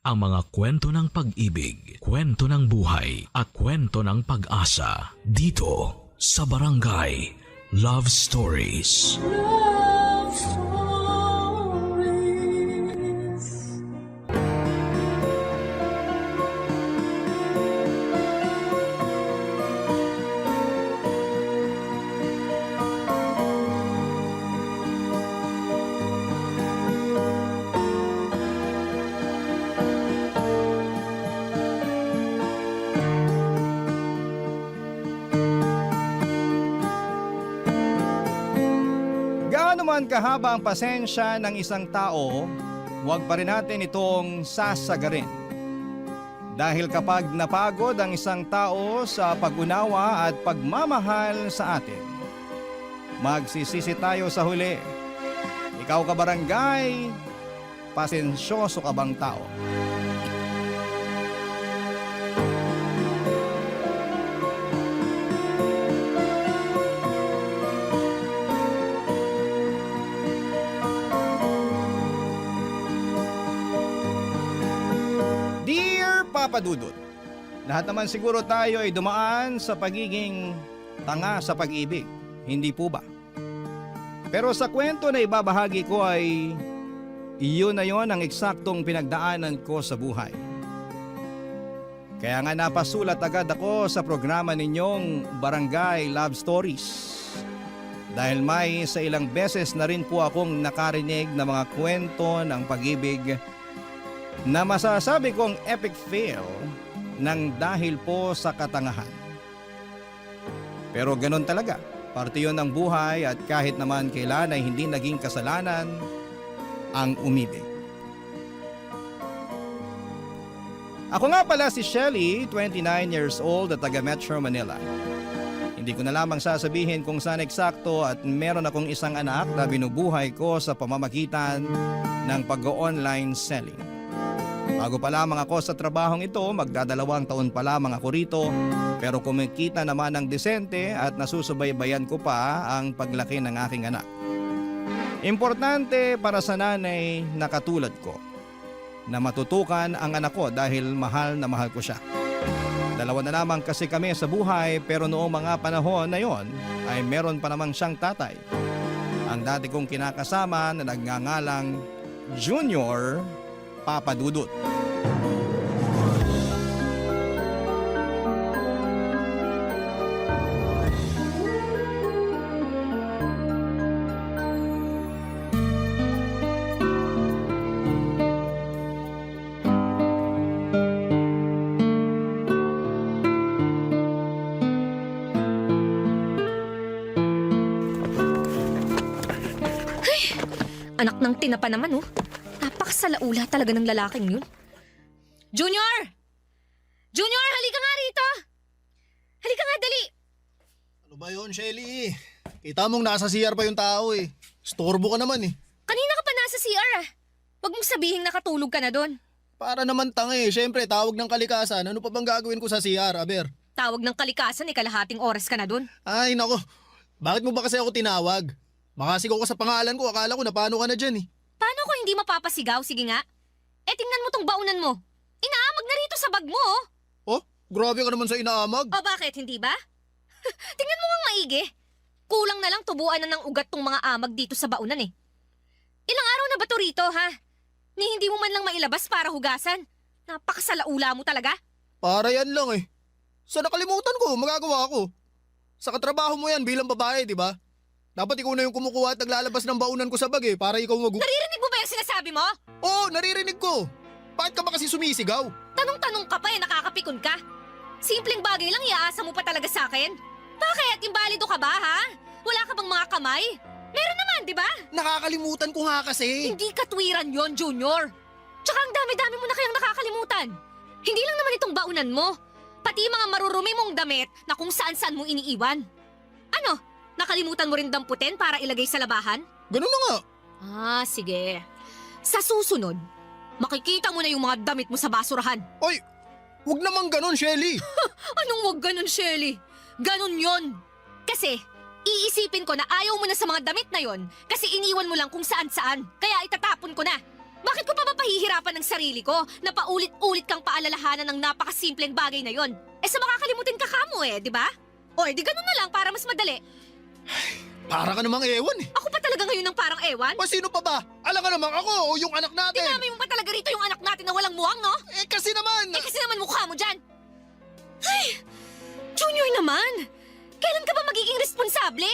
ang mga kwento ng pag-ibig, kwento ng buhay at kwento ng pag-asa dito sa Barangay Love Stories. Love Stories. Gaano man kahaba ang pasensya ng isang tao, huwag pa rin natin itong sasagarin. Dahil kapag napagod ang isang tao sa pag-unawa at pagmamahal sa atin, magsisisi tayo sa huli. Ikaw ka barangay, pasensyoso ka bang tao? Dear Papa Dudut, lahat naman siguro tayo ay dumaan sa pagiging tanga sa pag-ibig, hindi po ba? Pero sa kwento na ibabahagi ko ay iyon na yon ang eksaktong pinagdaanan ko sa buhay. Kaya nga napasulat agad ako sa programa ninyong Barangay Love Stories. Dahil may sa ilang beses na rin po akong nakarinig na mga kwento ng pag-ibig na masasabi kong epic fail ng dahil po sa katangahan. Pero ganun talaga, parte yun ng buhay at kahit naman kailan ay hindi naging kasalanan ang umibig. Ako nga pala si Shelly, 29 years old at taga Metro Manila. Hindi ko na lamang sasabihin kung saan eksakto at meron akong isang anak na binubuhay ko sa pamamagitan ng pag-online selling. Bago pa lamang ako sa trabahong ito, magdadalawang taon pa lamang ako rito, pero kumikita naman ng disente at nasusubaybayan ko pa ang paglaki ng aking anak. Importante para sa nanay na katulad ko, na matutukan ang anak ko dahil mahal na mahal ko siya. Dalawa na lamang kasi kami sa buhay, pero noong mga panahon na yon ay meron pa namang siyang tatay. Ang dati kong kinakasama na nagngangalang Junior Papa Dudut. Anak ng tinapa naman, oh. Napakasalaula talaga ng lalaking yun. Junior! Junior, halika nga rito! Halika nga, dali! Ano ba yun, Shelly? Kita mong nasa CR pa yung tao eh. Storbo ka naman eh. Kanina ka pa nasa CR, ah. Huwag mong sabihing nakatulog ka na doon. Para naman tanga eh. Siyempre, tawag ng kalikasan. Ano pa bang gagawin ko sa CR, Aber? Tawag ng kalikasan, kalahating oras ka na doon. Ay, nako. Bakit mo ba kasi ako tinawag? Makasigaw ka sa pangalan ko. Akala ko na paano ka na dyan eh. Paano ko hindi mapapasigaw? Sige nga. Tingnan mo tong baunan mo. Inaamag na rito sa bag mo, oh. Oh, grabe ka naman sa inaamag. O bakit, hindi ba? Tingnan mo nga maigi. Kulang na lang tubuan na ng ugat tong mga amag dito sa baunan eh. Ilang araw na ba to rito, ha? Ni hindi mo man lang mailabas para hugasan. Napakasalaula mo talaga. Para yan lang eh. Sa nakalimutan ko, magagawa ko. Sa katrabaho mo yan bilang babae, di ba? Dapat ikaw na yung kumukuha at naglalabas ng baunan ko sa bag eh, para ikaw Naririnig mo ba yung sinasabi mo? Oo, naririnig ko. Bakit ka ba kasi sumisigaw? Tanong-tanong ka pa nakakapikon ka. Simpleng bagay lang iaasa mo pa talaga sa akin. Bakit? Imbalido ka ba, ha? Wala ka bang mga kamay? Meron naman, di ba? Nakakalimutan ko nga kasi. Hindi katwiran yon, Junior. Tsaka ang dami-dami mo na kayang nakakalimutan. Hindi lang naman itong baunan mo. Pati mga marurumi mong damit na kung saan-saan mo iniiwan. Ano? Nakalimutan mo rin damputin para ilagay sa labahan? Ganun na nga. Sige. Sa susunod, makikita mo na yung mga damit mo sa basurahan. Ay, wag naman ganun, Shelly. Anong wag ganun, Shelly? Ganun yon. Kasi, iisipin ko na ayaw mo na sa mga damit na yon kasi iniwan mo lang kung saan-saan. Kaya itatapon ko na. Bakit ko pa mapahihirapan ng sarili ko na paulit-ulit kang paalalahanan ng napakasimpleng bagay na yon? Sa makakalimutin ka kamo di ba? O di ganun na lang para mas madali. Para ka namang ewan eh. Ako pa talaga ngayon ng parang ewan? Pa sino pa ba? Alam ka namang ako o yung anak natin. Dinami mo pa talaga rito yung anak natin na walang muwang, no? Kasi naman. Kasi naman mukha mo dyan. Ay, Junior naman. Kailan ka ba magiging responsable?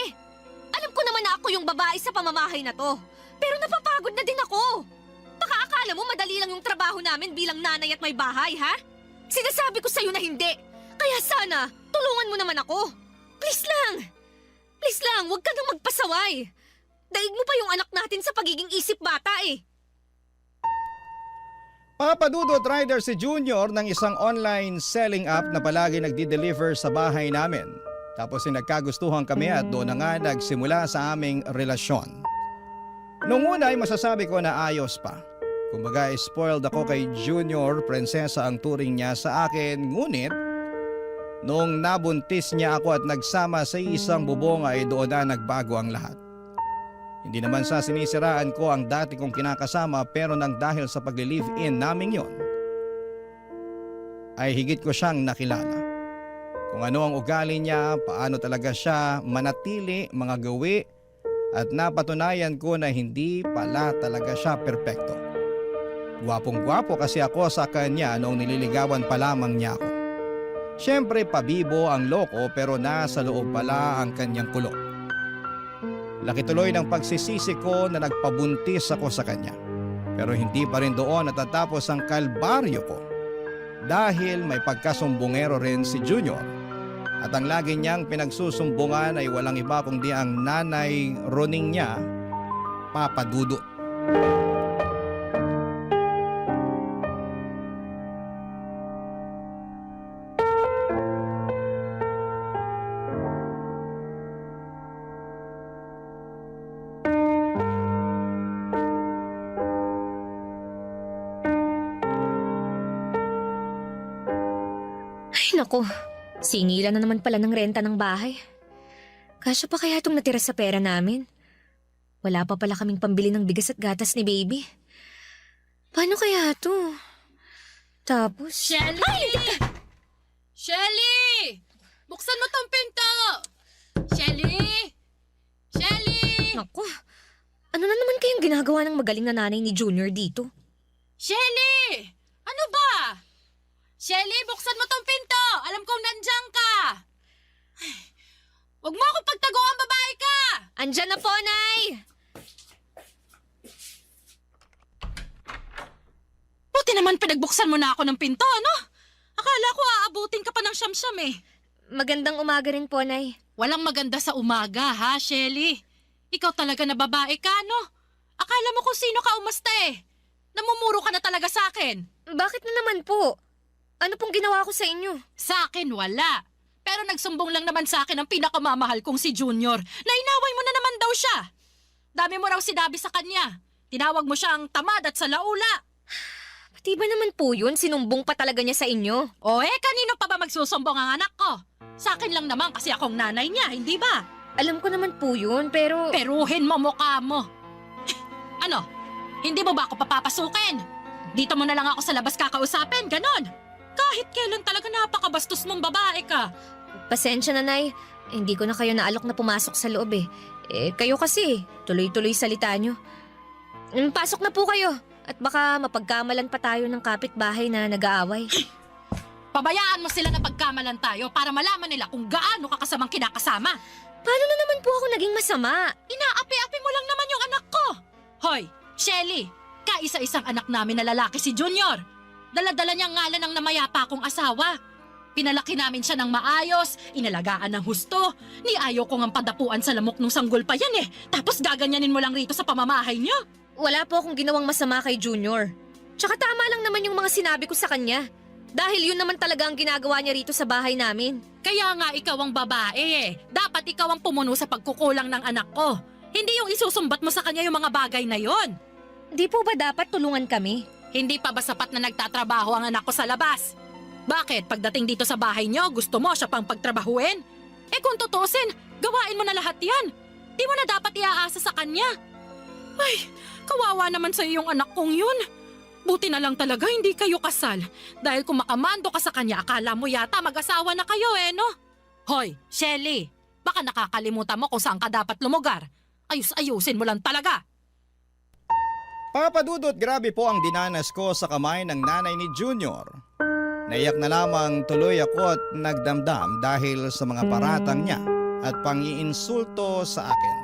Alam ko naman na ako yung babae sa pamamahay na to. Pero napapagod na din ako. Baka akala mo madali lang yung trabaho namin bilang nanay at may bahay, ha? Sinasabi ko sa'yo na hindi. Kaya sana, tulungan mo naman ako. Please lang. Please lang, huwag ka nang magpasaway. Daig mo pa yung anak natin sa pagiging isip bata Papadudot rider si Junior ng isang online selling app na palagi nagdi-deliver sa bahay namin. Tapos nagkagustuhan kami at doon na nga nagsimula sa aming relasyon. Noong una ay masasabi ko na ayos pa. Kumbaga spoiled ako kay Junior, prinsesa ang turing niya sa akin. Ngunit noong nabuntis niya ako at nagsama sa isang bubong ay doon na nagbago ang lahat. Hindi naman sa sinisiraan ko ang dati kong kinakasama pero nang dahil sa pag-live-in namin yon ay higit ko siyang nakilala. Kung ano ang ugali niya, paano talaga siya manatili, mga gawi at napatunayan ko na hindi pala talaga siya perpekto. Gwapong-gwapo kasi ako sa kanya noong nililigawan pa lamang niya ako. Siyempre pabibo ang loko pero nasa loob pala ang kanyang kulot. Laki tuloy ng pagsisisi ko na nagpabuntis ako sa kanya. Pero hindi pa rin doon natatapos ang kalbaryo ko. Dahil may pagkasumbongero rin si Junior. At ang lagi niyang pinagsusumbungan ay walang iba kundi ang nanay Roning niya, Papa Dudut. Nako, singilan na naman pala ng renta ng bahay. Kasya pa kaya itong natira sa pera namin? Wala pa pala kaming pambili ng bigas at gatas ni baby. Paano kaya to? Tapos... Shelly! Ay! Shelly! Buksan mo tong pinto! Shelly! Shelly! Nako, ano na naman kayang ginagawa ng magaling na nanay ni Junior dito? Shelly! Ano ba? Shelly, buksan mo tong pinto! Alam kong nandiyan ka! Ay, huwag mo akong pagtaguan, babae ka! Andyan na po, Nay! Buti naman pinagbuksan mo na ako ng pinto, ano? Akala ko aabutin ka pa ng siyam-siyam eh. Magandang umaga rin po, Nay. Walang maganda sa umaga, ha, Shelly? Ikaw talaga na babae ka, no? Akala mo kung sino ka umasta eh. Namumuro ka na talaga sa akin. Bakit na naman po? Ano pong ginawa ko sa inyo? Sa akin, wala. Pero nagsumbong lang naman sa akin ang pinakamamahal kong si Junior na inaway mo na naman daw siya. Dami mo raw sinabi sa kanya. Tinawag mo siyang tamad at salaula. Pati ba naman po yun? Sinumbong pa talaga niya sa inyo? O kanino pa ba magsusumbong ang anak ko? Sa akin lang naman kasi akong nanay niya, hindi ba? Alam ko naman po yun, pero... Peruhin mo mukha mo. Ano? Hindi mo ba ako papapasukin? Dito mo na lang ako sa labas kakausapin, ganon. Kahit kailan talaga napakabastos mong babae ka. Pasensya na, Nay. Hindi ko na kayo naalok na pumasok sa loob eh. Kayo kasi, tuloy-tuloy salita nyo. Pasok na po kayo. At baka mapagkamalan pa tayo ng kapitbahay na nag-aaway. Pabayaan mo sila na pagkamalan tayo para malaman nila kung gaano ka kasamang kinakasama. Paano na naman po ako naging masama? Inaapi-api mo lang naman yung anak ko. Hoy, Shelly, kaisa-isang anak namin na lalaki si Junior. Dala-dala niyang ngalan ng namayapa kong asawa. Pinalaki namin siya ng maayos, inalagaan ng husto. Ni ayaw ko ngang padapuan sa lamok nung sanggol pa yan eh. Tapos gaganyanin mo lang rito sa pamamahay niyo. Wala po akong ginawang masama kay Junior. Tsaka tama lang naman yung mga sinabi ko sa kanya. Dahil yun naman talaga ang ginagawa niya rito sa bahay namin. Kaya nga ikaw ang babae eh. Dapat ikaw ang pumuno sa pagkukulang ng anak ko. Hindi yung isusumbat mo sa kanya yung mga bagay na yon. Di po ba dapat tulungan kami? Hindi pa ba sapat na nagtatrabaho ang anak ko sa labas? Bakit pagdating dito sa bahay niyo gusto mo siya pang pagtrabahuin? Kung tutusin, gawain mo na lahat yan. Di mo na dapat iaasa sa kanya. Ay, kawawa naman sa yung anak kong yun. Buti na lang talaga hindi kayo kasal. Dahil kung makamando ka sa kanya, akala mo yata mag-asawa na kayo no? Hoy, Shelly, baka nakakalimutan mo kung saan ka dapat lumugar. Ayus-ayusin mo lang talaga. Papa Dudut, grabe po ang dinanas ko sa kamay ng nanay ni Junior. Naiyak na lamang tuloy ako at nagdamdam dahil sa mga paratang niya at pang-iinsulto sa akin.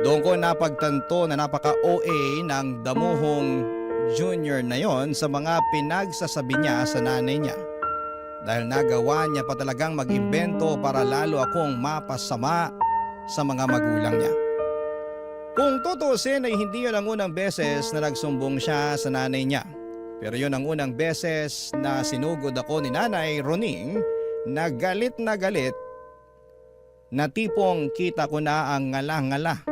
Doon ko napagtanto na napaka-OA ng damuhong Junior na yon sa mga pinagsasabi niya sa nanay niya. Dahil nagawa niya pa talagang mag-imbento para lalo akong mapasama sa mga magulang niya. Kung tutusin ay hindi yun ang unang beses na nagsumbong siya sa nanay niya. Pero yun ang unang beses na sinugod ako ni Nanay Roning na galit na tipong kita ko na ang ngala-ngala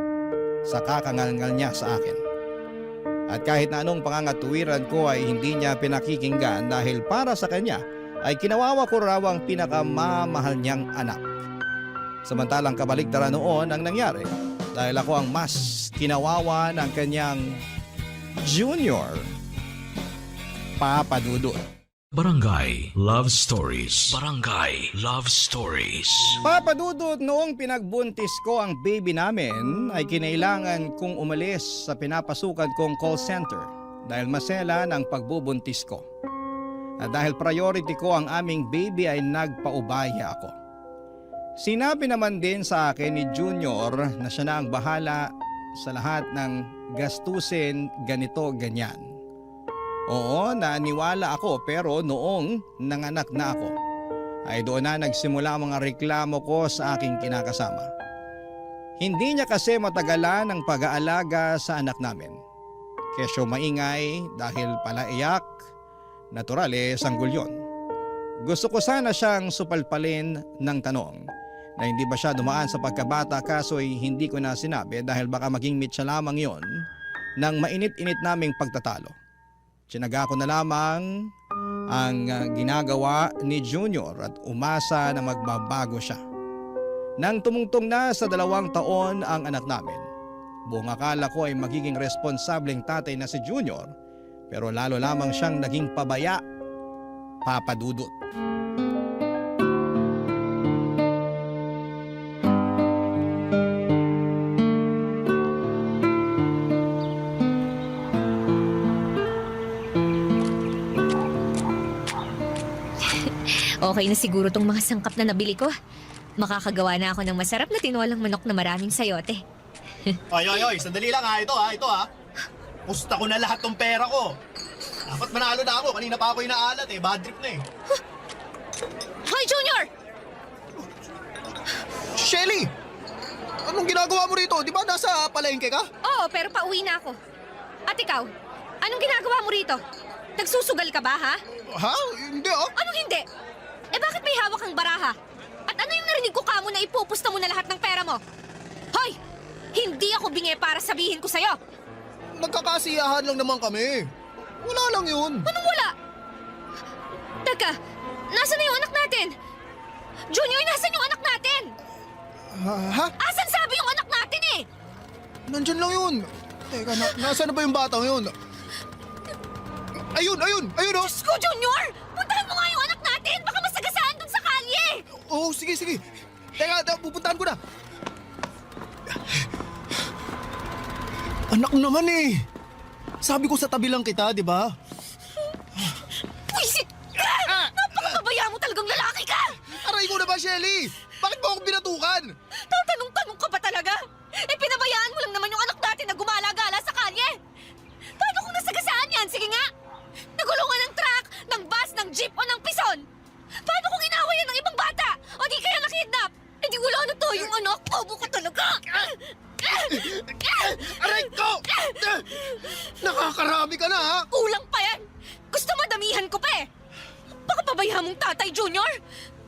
sa kakangalngal niya sa akin. At kahit na anong pangangatuwiran ko ay hindi niya pinakikinggan dahil para sa kanya ay kinawawa ko raw ang pinakamamahal niyang anak. Samantalang kabaligtaran noon ang nangyari dahil ako ang mas kinawawa ng kanyang Junior. Papa Dudut. Barangay Love Stories. Barangay Love Stories. Papa Dudut, noong pinagbuntis ko ang baby namin ay kinailangan kong umalis sa pinapasukan kong call center dahil masela ng pagbubuntis ko. At dahil priority ko ang aming baby ay nagpaubaya ako. Sinabi naman din sa akin ni Junior na siya na ang bahala sa lahat ng gastusin ganito ganyan. Oo, naniwala ako pero noong nanganak na ako ay doon na nagsimula ang mga reklamo ko sa aking kinakasama. Hindi niya kasi matagalan ang pag-aalaga sa anak namin. Kesyo maingay dahil pala iyak, natural sanggol yun. Gusto ko sana siyang supalpalin ng tanong na hindi ba siya dumaan sa pagkabata kaso'y hindi ko na sinabi dahil baka maging mitsa lamang yon ng mainit-init naming pagtatalo. Tsinaga ko na lamang ang ginagawa ni Junior at umasa na magbabago siya. Nang tumungtong na sa 2 taon ang anak namin, buong akala ko ay magiging responsableng tatay na si Junior pero lalo lamang siyang naging pabaya, Papa Dudut. Okay na siguro tong mga sangkap na nabili ko. Makakagawa na ako ng masarap na tinolang manok na maraming sayote. Oy, sandali lang ito ha. Pusta ko na lahat ng pera ko. Dapat manalo na ako, kanina pa ako inaalat bad trip na Hoy, Junior! Shelly! Anong ginagawa mo rito? Di ba nasa palengke ka? Oo, pero pauwi na ako. At ikaw, anong ginagawa mo rito? Nagsusugal ka ba, ha? Ha? Hindi Anong hindi? Bakit may hawak kang baraha? At ano yung narinig ko kamo na ipupusta mo na lahat ng pera mo? Hoy! Hindi ako bingi para sabihin ko sa'yo! Nagkakasiyahan lang naman kami. Wala lang yun. Anong wala? Teka, nasan na yung anak natin? Junior, nasan yung anak natin? Ha? Asan sabi yung anak natin Nandyan lang yun. Teka, nasaan na ba yung batang yun? Ayun Diyos ko, Junior! Puntahan mo nga yung anak natin! Baka masagasaan dun sa kalye! Oo, sige. Teka, pupuntahan ko na. Anak naman Sabi ko sa tabi lang kita, di ba? Wisit ka! Napakababaya mo talagang lalaki ka! Aray ko na ba, Shelly? Bakit mo ako binatukan? Tatanong-tanong ka pa talaga? Pinabayaan mo lang naman yung anak natin na gumala-gala sa kalye! Paano kung nasagasaan yan? Sige nga! Nagulungan ng truck, ng bus, ng jeep o ng pison! Paano kung inaway yan ng ibang bata? O di kaya nakidnap? Di wala na to yung anak! Bobo ka talaga! Aray ko! Nakakarami ka na, ha? Kulang pa yan! Gusto madamihan ko pa Baka pabayaan mong tatay, Junior!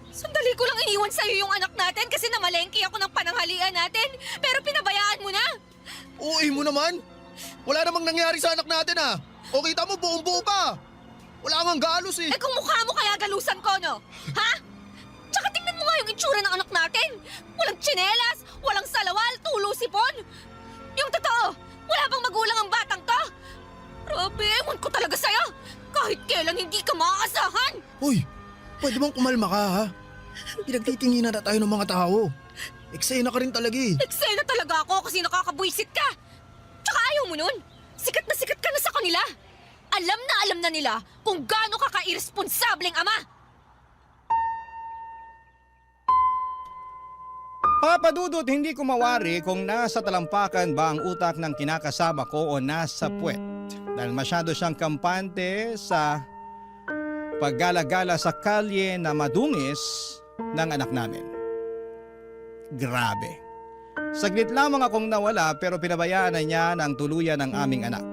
Sandali ko lang iniwan sa'yo yung anak natin kasi namalengke ako ng pananghalian natin. Pero pinabayaan mo na! Uy mo naman! Wala namang nangyari sa anak natin, ha? O kita mo, buong-buo pa! Wala kang galos, Kung mukha mo kaya galusan ko, no? Ha? Tsaka tingnan mo nga yung itsura ng anak natin! Walang tsinelas, walang salawal, tulo sipon! Yung totoo, Wala bang magulang ang batang to? Grabe, ewan ko talaga sa'yo. Kahit kailan hindi ka maaasahan. Hoy, pwede bang kumalma ka ha? Pinagtitinginan na tayo ng mga tao. Eksena ka rin talaga eh. Eksena talaga ako kasi nakakabwisit ka. Tsaka ayaw mo nun. Sikat ka na sa kanila. Alam na nila kung gaano ka ka-irresponsableng ama. Papa Dudut, hindi ko mawari kung nasa talampakan ba ang utak ng kinakasama ko o nasa puwet. Dahil masyado siyang kampante sa paggala-gala sa kalye na madungis ng anak namin. Grabe. Saglit lamang akong nawala pero pinabayaan na niya ng tuluyan ng aming anak.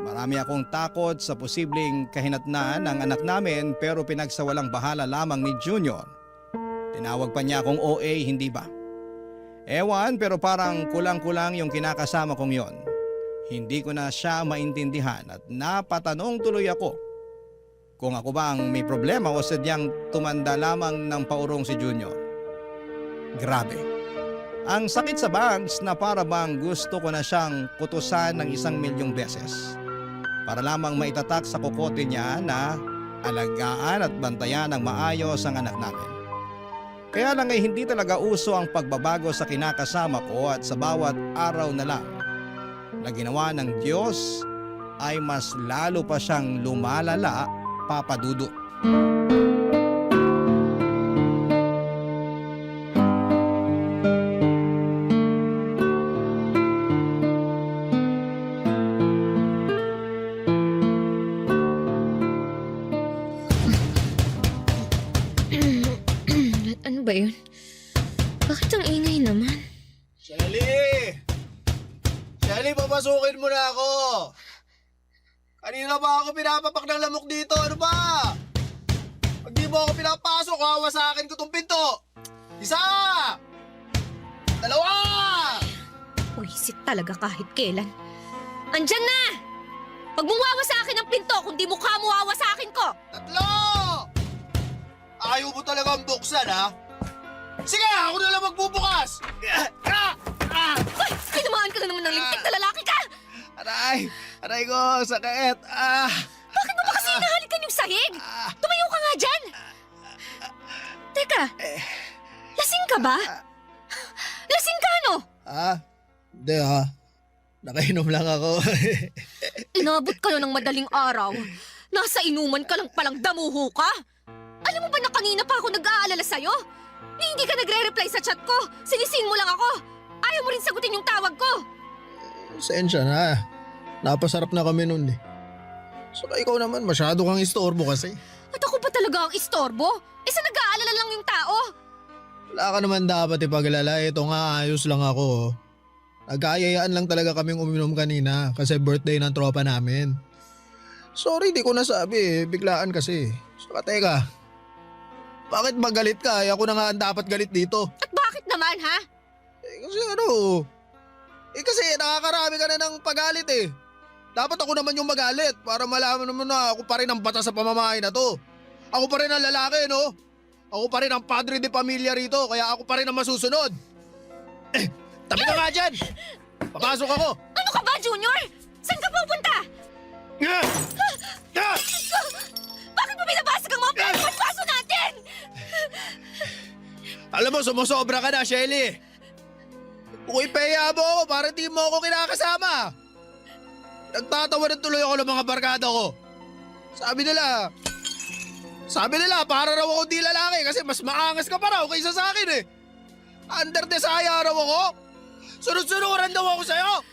Marami akong takot sa posibleng kahinatnan ng anak namin pero pinagsawalang bahala lamang ni Junior. Tinawag pa niya akong OA, hindi ba? Ewan, pero parang kulang-kulang yung kinakasama kong yon. Hindi ko na siya maintindihan at napatanong tuloy ako kung ako ba ang may problema o sadyang tumanda lamang ng paurong si Junior. Grabe. Ang sakit sa bangs na para bang gusto ko na siyang kutusan ng 1,000,000 beses para lamang maitatak sa kokote niya na alagaan at bantayan ng maayos ang anak namin. Kaya lang ay hindi talaga uso ang pagbabago sa kinakasama ko at sa bawat araw na lang na ginawa ng Diyos ay mas lalo pa siyang lumalala, Papa Dudut. Ano ba yun? Bakit ang ingay naman? Shelly! Shelly, papasukin mo na ako! Kanina pa ako pinapapak ng lamok dito, ano ba? Pag di mo ako pinapasok, hawa sa akin ko tong pinto! Isa! Dalawa! Puwisit talaga kahit kailan. Andyan na! Pag muwawa sa akin ang pinto, kung di mukha mo wawa sa akin ko! Tatlo! Ayaw mo talagang buksan, ha? Sige, ako na lang magbubukas! Ay! Tinamaan ka na naman ng lintik na lalaki ka! Aray! Aray ko, sakit! Bakit mo ba kasi hinahalikan yung sahig? Tumayo ka nga dyan! Teka, lasing ka ba? Lasing ka, ano? Hindi ha. Nakainom lang ako. Inabot ka na ng madaling araw. Nasa inuman ka lang palang damuho ka. Alam mo ba na kanina pa ako nag-aalala sa'yo? Ni hindi ka nagre-reply sa chat ko. Sinisin mo lang ako. Ayaw mo rin sagutin yung tawag ko. Sensya na. Napasarap na kami nun eh. Saka ikaw naman, masyado kang istorbo kasi. At ako ba talaga ang istorbo? Sa nag-aalala lang yung tao. Wala ka naman dapat ipaglala. Ito nga, ayos lang ako. Nagkayayaan lang talaga kaming uminom kanina kasi birthday ng tropa namin. Sorry, di ko nasabi eh. Biglaan kasi. Saka teka, bakit ba galit ka? Ako na nga ang dapat galit dito. At bakit naman, ha? Kasi kasi nakakarami ka na ng pagalit eh. Dapat ako naman yung magalit para malaman naman na ako pa rin ang batas sa pamamahay na to. Ako pa rin ang lalaki, no? Ako pa rin ang padre de pamilya rito, kaya ako pa rin ang masusunod. Tabi ka nga dyan! Papasok ako! Ano ka ba, Junior? Saan ka pupunta? Bakit mo binabasag ang mga pinagpaspaso natin? Alam mo, sumusobra ka na, Shelly. Kung ipeya mo ako para di mo ako kinakasama. Nagtatawa na tuloy ako ng mga barkada ko. Sabi nila, para raw ako di lalaki kasi mas maangas ka pa raw kaysa sa akin eh. Under desire raw ako. Sunod-sunuran daw ako sa'yo.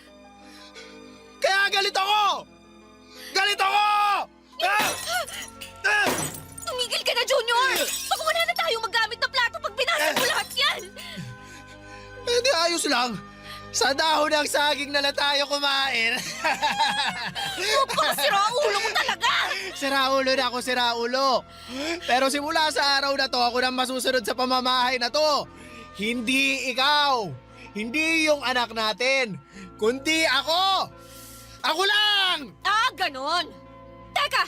Kaya galit ako! Galit ako! Tumigil ka na, Junior! Baka wala na tayo magamit na plato pag binasag mo lahat yan! Hindi ayos lang. Sa dahon ng saging na lang tayo kumain. Baka siraulo mo talaga! Siraulo na ako, siraulo. Pero simula sa araw na to, ako na masusunod sa pamamahay na to. Hindi ikaw. Hindi yung anak natin. Kundi ako. Ako lang! Ah, ganon! Teka!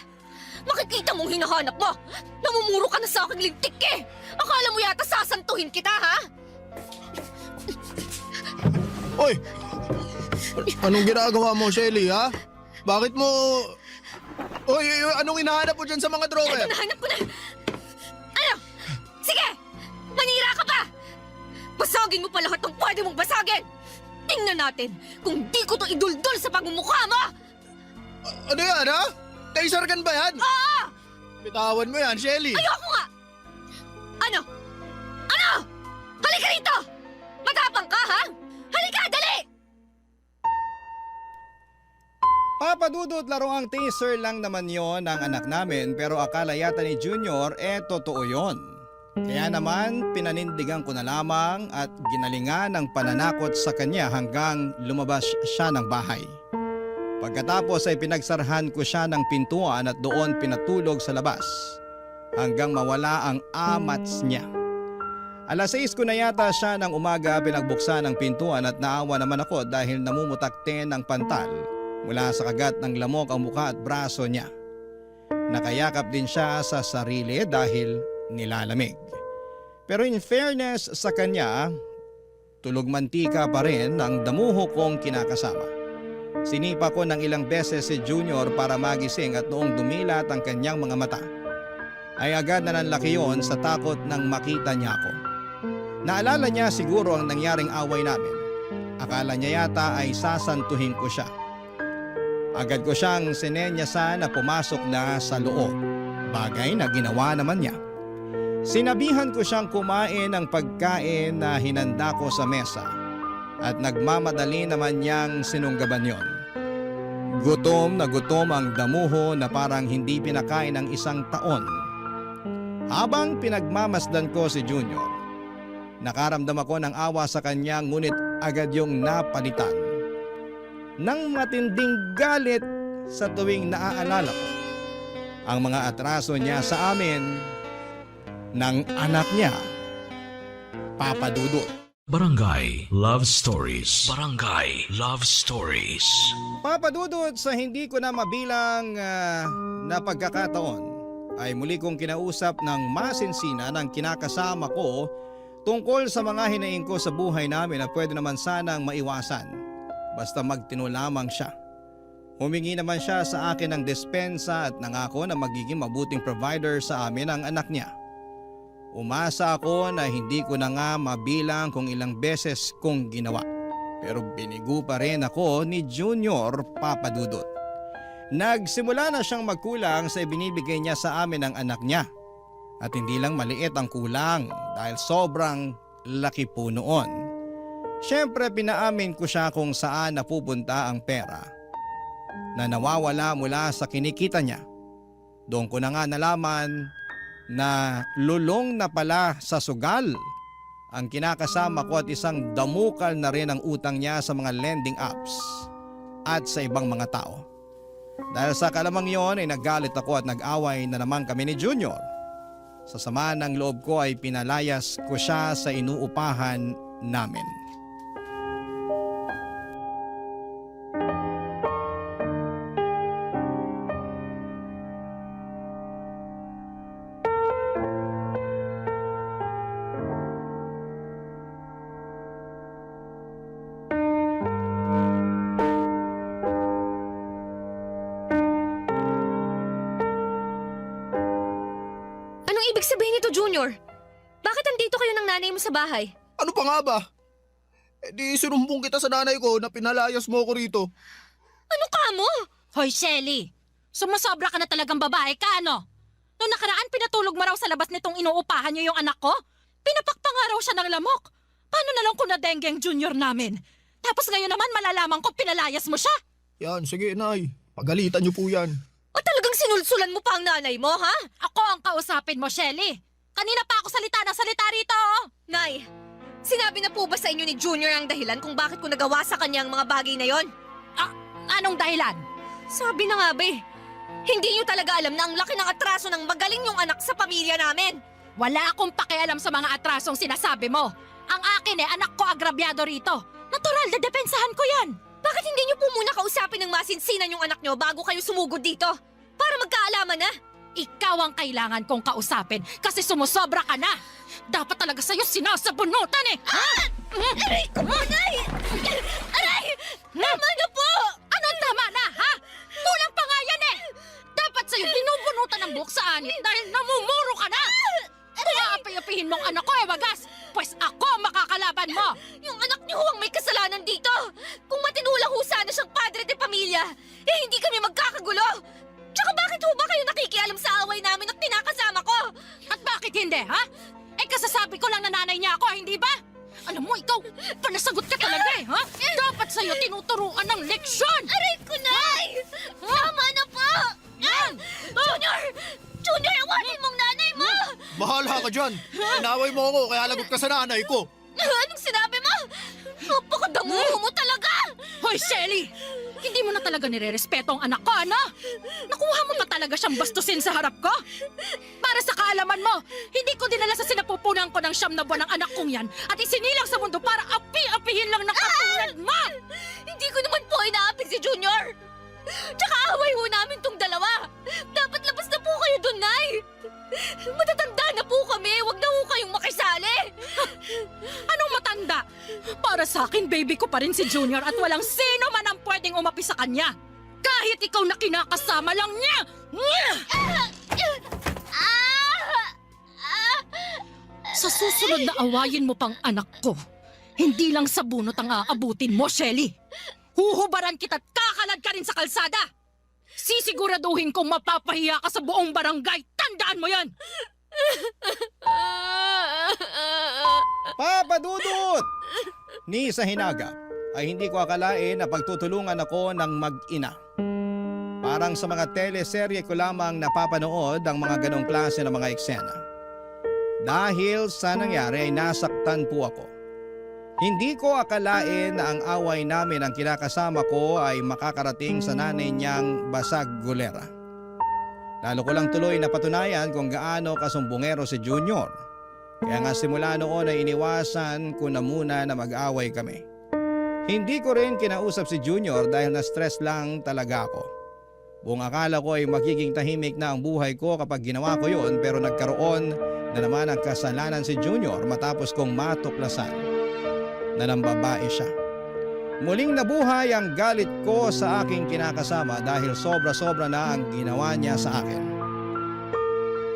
Makikita mong hinahanap mo! Namumuro ka na sa aking lintik eh! Akala mo yata sasantuhin kita, ha? Oy! Anong ginagawa mo, Shelly, ha? Bakit mo... Oy, anong hinahanap mo dyan sa mga drawer? Nahanap ko na! Ano? Sige! Manira ka pa! Basagin mo pa lahat ng pwede mong basagin! Tingnan natin kung di ko to iduldul sa pagmumukha mo! Ano yan, ha? Taser gun ba yan? Oo! Bitawan mo yan, Shelly. Ayoko nga! Ano? Ano? Halika rito! Matapang ka, ha? Halika, dali! Papa Dudut, laruang taser lang naman yon ng anak namin pero akala yata ni Junior totoo yon. Kaya naman pinanindigan ko na lamang at ginalingan ng pananakot sa kanya hanggang lumabas siya ng bahay. Pagkatapos ay pinagsarhan ko siya ng pintuan at doon pinatulog sa labas hanggang mawala ang amats niya. Alas 6 ko na yata siya ng umaga pinagbuksan ng pintuan at naawa naman ako dahil namumutakte ng pantal mula sa kagat ng lamok ang mukha at braso niya. Nakayakap din siya sa sarili dahil nilalamig. Pero in fairness sa kanya, tulog mantika pa rin ang damuho kong kinakasama. Sinipa ko ng ilang beses si Junior para magising at noong dumilat ang kanyang mga mata, ay agad na nanlaki yon sa takot nang makita niya ako. Naalala niya siguro ang nangyaring away namin. Akala niya yata ay sasantuhin ko siya. Agad ko siyang sinenyasan na pumasok na sa loob, bagay na ginawa naman niya. Sinabihan ko siyang kumain ng pagkain na hinanda ko sa mesa at nagmamadali naman niyang sinunggaban yon. Gutom na gutom ang damuho na parang hindi pinakain ng 1 taon. Habang pinagmamasdan ko si Junior, nakaramdam ako ng awa sa kanya ngunit agad yung napalitan ng matinding galit sa tuwing naaalala ko ang mga atraso niya sa amin ng anak niya, Papa Dudut. Barangay Love Stories. Barangay Love Stories. Papa Dudut, sa hindi ko na mabilang na pagkakataon ay muli kong kinausap ng masinsina ng kinakasama ko tungkol sa mga hinaing ko sa buhay namin na pwede naman sanang maiwasan basta magtino lamang siya. Humingi naman siya sa akin ng despensa at nangako na magiging mabuting provider sa amin ang anak niya. Umasa ako na hindi ko na nga mabilang kung ilang beses kong ginawa. Pero binigo pa rin ako ni Junior, Papa Dudut. Nagsimula na siyang magkulang sa ibinibigay niya sa amin ng anak niya. At hindi lang maliit ang kulang dahil sobrang laki po noon. Siyempre pinaamin ko siya kung saan napupunta ang pera na nawawala mula sa kinikita niya. Doon ko na nga nalaman na lulong na pala sa sugal ang kinakasama ko at isang damukal na rin ang utang niya sa mga lending apps at sa ibang mga tao. Dahil sa kalamang yon ay naggalit ako at nag-away na naman kami ni Junior. Sa sama ng loob ko ay pinalayas ko siya sa inuupahan namin. Anong ibig sabihin nito, Junior? Bakit andito kayo ng nanay mo sa bahay? Ano pa nga ba? Di sinumbong kita sa nanay ko na pinalayas mo ko rito. Ano ka mo? Hoy, Shelly! Sumusobra ka na talagang babae ka, ano? Noong nakaraan, pinatulog mo raw sa labas nitong inuupahan niyo yung anak ko? Pinapakpa nga raw siya ng lamok. Paano na lang kung na-dengue ang Junior namin? Tapos ngayon naman malalaman ko pinalayas mo siya. Yan, sige nay. Pagalitan niyo po yan. O talagang sinulsulan mo pa ang nanay mo, ha? Ako ang kausapin mo, Shelly. Kanina pa ako salita ng salita rito. Oh. Nay, sinabi na po ba sa inyo ni Junior ang dahilan kung bakit ko nagawa sa kanya ang mga bagay na yon? Anong dahilan? Sabi na nga ba hindi niyo talaga alam na ang laki ng atraso ng magaling yung anak sa pamilya namin. Wala akong pakialam sa mga atrasong sinasabi mo. Ang akin anak ko agrabyado rito. Natural na depensahan ko yan. Bakit hindi niyo po muna kausapin ng masinsinan yung anak niyo bago kayo sumugod dito? Para magkaalaman na. Ikaw ang kailangan kong kausapin kasi sumusobra ka na. Dapat talaga sa'yo sinasabunutan eh. Ha? Aray ko po, Nay! Aray! Tama na po! Anong tama na, ha? Kulang pa nga yan eh! Dapat sa'yo binubunutan ng buhok sa anit dahil namumuro ka na! Kung aapi-apihin mong anak ko wagas, pues ako makakalaban mo! Yung anak niyo ang may kasalanan dito! Kung matinulang ho sana siyang padre de pamilya, hindi kami magkakagulo! Tsaka bakit ho ba kayo nakikialam sa away namin at tinakasama ko? At bakit hindi, ha? Kasasabi ko lang na nanay niya ako, hindi ba? Alam mo, ikaw, palasagot ka talaga eh, ha? Dapat sa'yo tinuturuan ng leksyon! Aray ko, Nay! Tama na po! Yan! Junior! Junior, awanin mong nanay mo! Bahala ka dyan. Inaway mo ako kaya lagot ka sa nanay ko. Anong sinabi mo? Napakadamuho mo talaga! Hoy, Shelly! Hindi mo na talaga nire-respeto ang anak ko, ano? Nakuha mo pa talaga siyang bastusin sa harap ko? Para sa kaalaman mo, hindi ko dinala sa sinapupunan ko ng 9 na buwan ng anak kong yan at isinilang sa mundo para api-apihin lang ng katulad mo! Hindi ko naman po inaapig si Junior! Tsaka away ho namin tong dalawa! Dapat labas na po kayo dun, Nay! Matatanda na po kami! Huwag na ho kayong makisali! Anong matanda? Para sa akin, baby ko pa rin si Junior at walang sino man ang pwedeng umapi sa kanya. Kahit ikaw na kinakasama lang niya! Sa susunod na awayin mo pang anak ko, hindi lang sa bunot ang aabutin mo, Shelly. Huhubaran kita't kakalad ka rin sa kalsada. Sisiguraduhin kong mapapahiya ka sa buong barangay. Tandaan mo yan! Papa Dudut! Ni sa hinaga ay hindi ko akalain na pagtutulungan ako ng mag-ina. Parang sa mga teleserye ko lamang napapanood ang mga ganong klase ng mga eksena. Dahil sa nangyari ay nasaktan po ako. Hindi ko akalain na ang away namin ang kinakasama ko ay makakarating sa nanay niyang basag gulera. Lalo ko lang tuloy napatunayan kung gaano kasumbongero si Junior. Kaya nga simula noon ay iniwasan ko na muna na mag-away kami. Hindi ko rin kinausap si Junior dahil na-stress lang talaga ako. Buong akala ko ay magiging tahimik na ang buhay ko kapag ginawa ko yun, pero nagkaroon na naman ang kasalanan si Junior matapos kong matuklasan na nambabae siya. Muling nabuhay ang galit ko sa aking kinakasama dahil sobra-sobra na ang ginawa niya sa akin.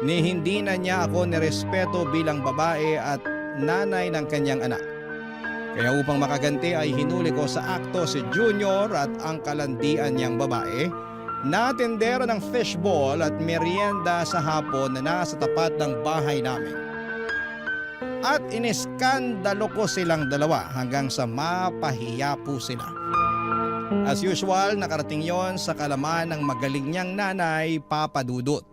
Ni hindi na niya ako nirespeto bilang babae at nanay ng kanyang anak. Kaya upang makaganti ay hinuli ko sa akto si Junior at ang kalandian niyang babae na tendero ng fishball at merienda sa hapon na nasa tapat ng bahay namin. At iniskandalo ko silang dalawa hanggang sa mapahiya po sila. As usual, nakarating yon sa kalaman ng magaling niyang nanay, Papa Dudut.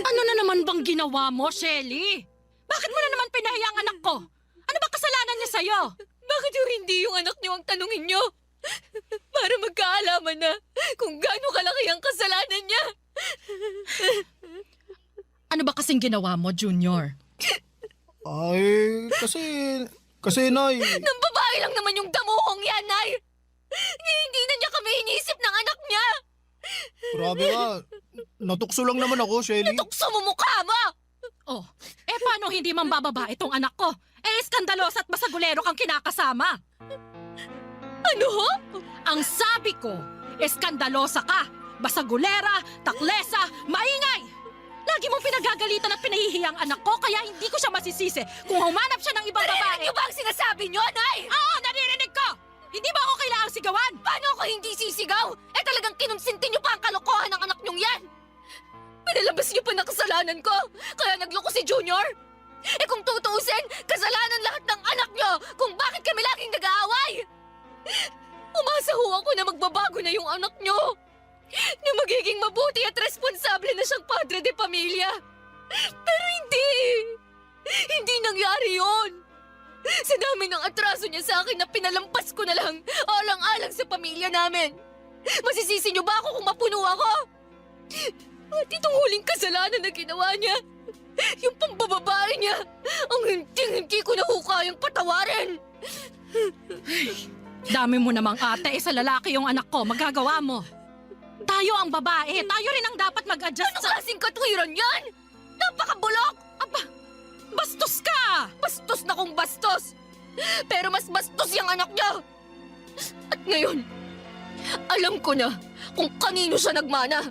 Ano na naman bang ginawa mo, Shelly? Bakit mo na naman pinahiya ang anak ko? Ano ba kasalanan niya sa'yo? Bakit yung hindi yung anak niyo ang tanungin niyo? Para magkaalaman na kung gaano kalaki ang kasalanan niya. Ano ba kasing ginawa mo, Junior? Ay, kasi Nay, Nang babae lang naman yung damuhong yan, Nay! Hindi na niya kami inisip ng anak niya! grabe ka. Natukso lang naman ako, Shelly. Tukso mo mukha mo! Oh, paano hindi man bababa itong anak ko? Skandalosa at basagulero kang kinakasama. Ano ho? Ang sabi ko, skandalosa ka, basagulera, taklesa, maingay! Lagi mong pinagagalitan at pinahihiya ang anak ko kaya hindi ko siya masisisi kung humanap siya ng ibang Narinig babae. niyo ba ang sinasabi niyo, Nay? Oo, naririnig ko! Hindi ba ako kailangang sigawan? Paano ako hindi sisigaw? Talagang kinonsinti niyo pa ang kalokohan ng anak niyong yan! Pinalabas niyo pa na kasalanan ko, kaya nagloko si Junior! Kung tutuusin, kasalanan lahat ng anak niyo kung bakit kami laging nag-aaway! Umasa ho ako na magbabago na yung anak niyo! Na magiging mabuti at responsable na siyang padre de pamilya! Pero hindi! Hindi nangyari yon! Sa dami ng atraso niya sa akin na pinalampas ko na lang alang-alang sa pamilya namin! Masisisi niyo ba ako kung mapuno ako? At itong huling kasalanan na ginawa niya, yung pambababae niya, ang hindi ko na kayang patawarin. Dami mo namang ate, sa lalaki yung anak ko, magagawa mo. Tayo ang babae, tayo rin ang dapat mag-adjust Ano klaseng katwiran yan? Napakabulok! Aba, bastos ka! Bastos na kung bastos! Pero mas bastos yung anak niya! At ngayon, alam ko na kung kanino siya nagmana.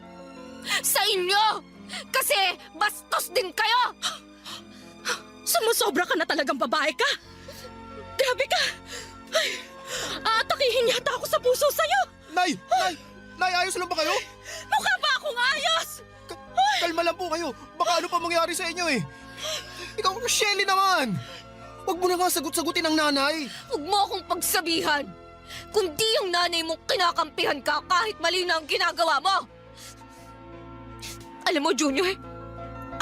Sa inyo! Kasi bastos din kayo! Sumusobra ka na talagang babae ka! Grabe ka! Ay, aatakihin yata ako sa puso sa'yo! Nay! Nay! Nay, ayos lang ba kayo? Mukha ba akong ayos? Kalma lang po kayo. Baka ano pa mangyari sa inyo eh. Ikaw, Shelly naman! Huwag mo na nga sagot-sagutin ang nanay. Huwag mo akong pagsabihan! Kundi yung nanay mong kinakampihan ka kahit mali na ang ginagawa mo! Alam mo, Junior,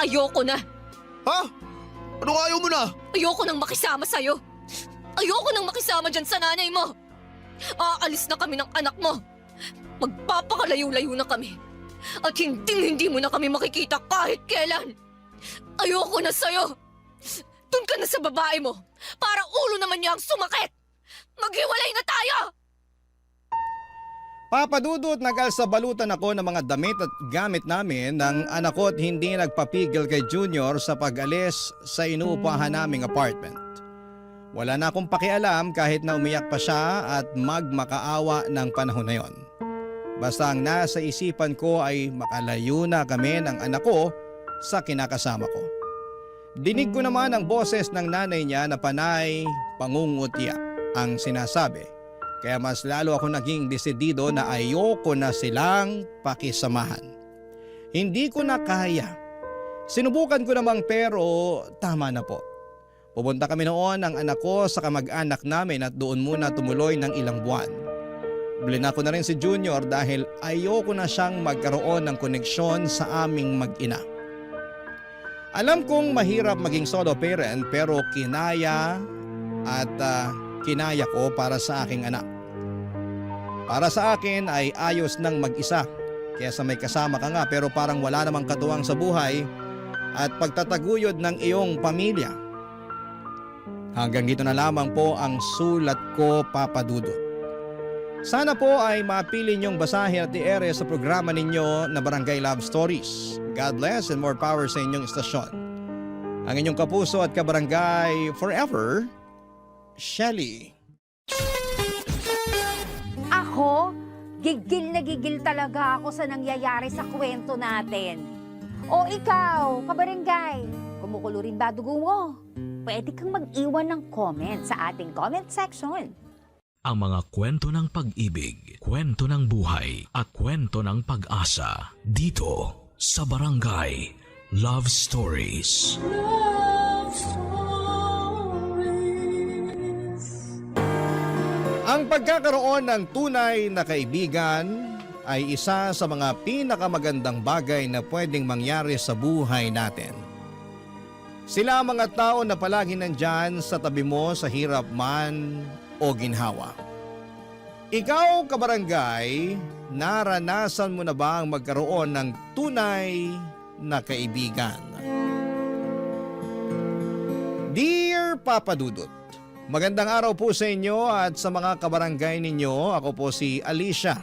ayoko na. Ha? Ano ayaw mo na? Ayoko nang makisama sa'yo. Ayoko nang makisama dyan sa nanay mo. Aalis na kami ng anak mo. Magpapakalayo-layo na kami. At hindi mo na kami makikita kahit kailan. Ayoko na sa'yo. Doon ka na sa babae mo para ulo naman niya ang sumakit. Maghiwalay na tayo! Papadudot, nag-alsabalutan ako ng mga damit at gamit namin ng anak ko at hindi nagpapigil kay Junior sa pag-alis sa inuupahan naming apartment. Wala na akong pakialam kahit na umiyak pa siya at magmakaawa ng panahon na yon. Basta ang nasa isipan ko ay makalayo na kami ng anak ko sa kinakasama ko. Dinig ko naman ang boses ng nanay niya na panay pangungutya ang sinasabi. Kaya mas lalo ako naging desidido na ayoko na silang pakisamahan. Hindi ko na kaya. Sinubukan ko namang pero tama na po. Pupunta kami noon ng anak ko sa kamag-anak namin at doon muna tumuloy ng ilang buwan. Bilhin ko na rin si Junior dahil ayoko na siyang magkaroon ng koneksyon sa aming mag-ina. Alam kong mahirap maging solo parent pero kinaya at kinaya ko para sa aking anak. Para sa akin ay ayos nang mag-isa kaysa may kasama ka nga pero parang wala namang katuwang sa buhay at pagtataguyod ng iyong pamilya. Hanggang dito na lamang po ang sulat ko, Papa Dudut. Sana po ay mapili niyong basahin at i-ere sa programa ninyo na Barangay Love Stories. God bless and more power sa inyong istasyon. Ang inyong kapuso at kabarangay forever, Shelly. Ako, gigil na gigil talaga ako sa nangyayari sa kwento natin. O ikaw, kabarangay, kumukulo rin ba dugo mo? Pwede kang mag-iwan ng comment sa ating comment section. Ang mga kwento ng pag-ibig, kwento ng buhay at kwento ng pag-asa dito sa Barangay Love Stories. Ang pagkakaroon ng tunay na kaibigan ay isa sa mga pinakamagandang bagay na pwedeng mangyari sa buhay natin. Sila ang mga tao na palagi nandyan sa tabi mo sa hirap man o ginhawa. Ikaw, kabarangay, naranasan mo na ba ang magkaroon ng tunay na kaibigan? Dear Papa Dudut, magandang araw po sa inyo at sa mga kabarangay ninyo. Ako po si Alicia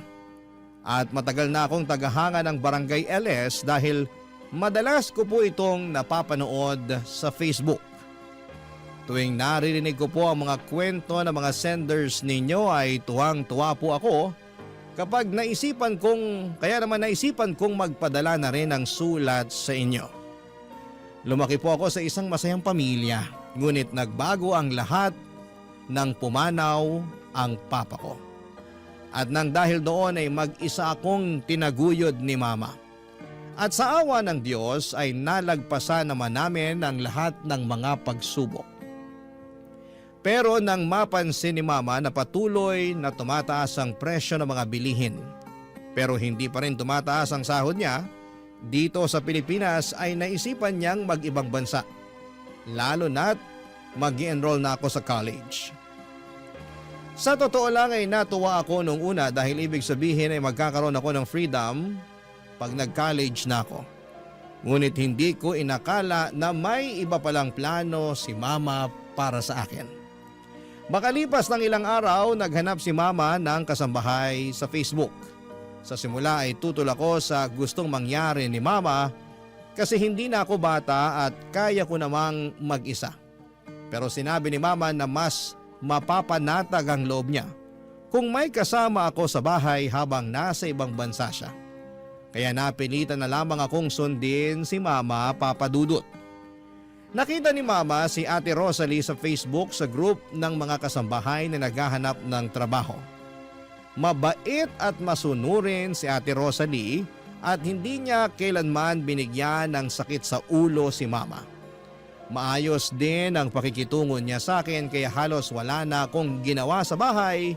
at matagal na akong tagahanga ng Barangay LS dahil madalas ko po itong napapanood sa Facebook. Tuwing naririnig ko po ang mga kwento ng mga senders ninyo ay tuwang-tuwa po ako kapag naisipan kong magpadala na rin ng sulat sa inyo. Lumaki po ako sa isang masayang pamilya, ngunit nagbago ang lahat nang pumanaw ang papa ko. At nang dahil doon ay mag-isa akong tinaguyod ni mama. At sa awa ng Diyos ay nalagpasan naman namin ang lahat ng mga pagsubok. Pero nang mapansin ni mama na patuloy na tumataas ang presyo ng mga bilihin, pero hindi pa rin tumataas ang sahod niya, dito sa Pilipinas ay naisipan niyang mag-ibang bansa. Lalo na't mag-i-enroll na ako sa college. Sa totoo lang ay natuwa ako nung una dahil ibig sabihin ay magkakaroon ako ng freedom pag nag-college na ako. Ngunit hindi ko inakala na may iba palang plano si mama para sa akin. Makalipas ng ilang araw, naghanap si mama ng kasambahay sa Facebook. Sa simula ay tutol ako sa gustong mangyari ni mama kasi hindi na ako bata at kaya ko namang mag-isa. Pero sinabi ni mama na mas mapapanatag ang loob niya kung may kasama ako sa bahay habang nasa ibang bansa siya. Kaya napilitan na lamang akong sundin si Mama Papa Dudut. Nakita ni Mama si Ate Rosalie sa Facebook sa group ng mga kasambahay na naghahanap ng trabaho. Mabait at masunurin si Ate Rosalie at hindi niya kailanman binigyan ng sakit sa ulo si Mama. Maayos din ang pakikitungo niya sa akin kaya halos wala na akong ginawa sa bahay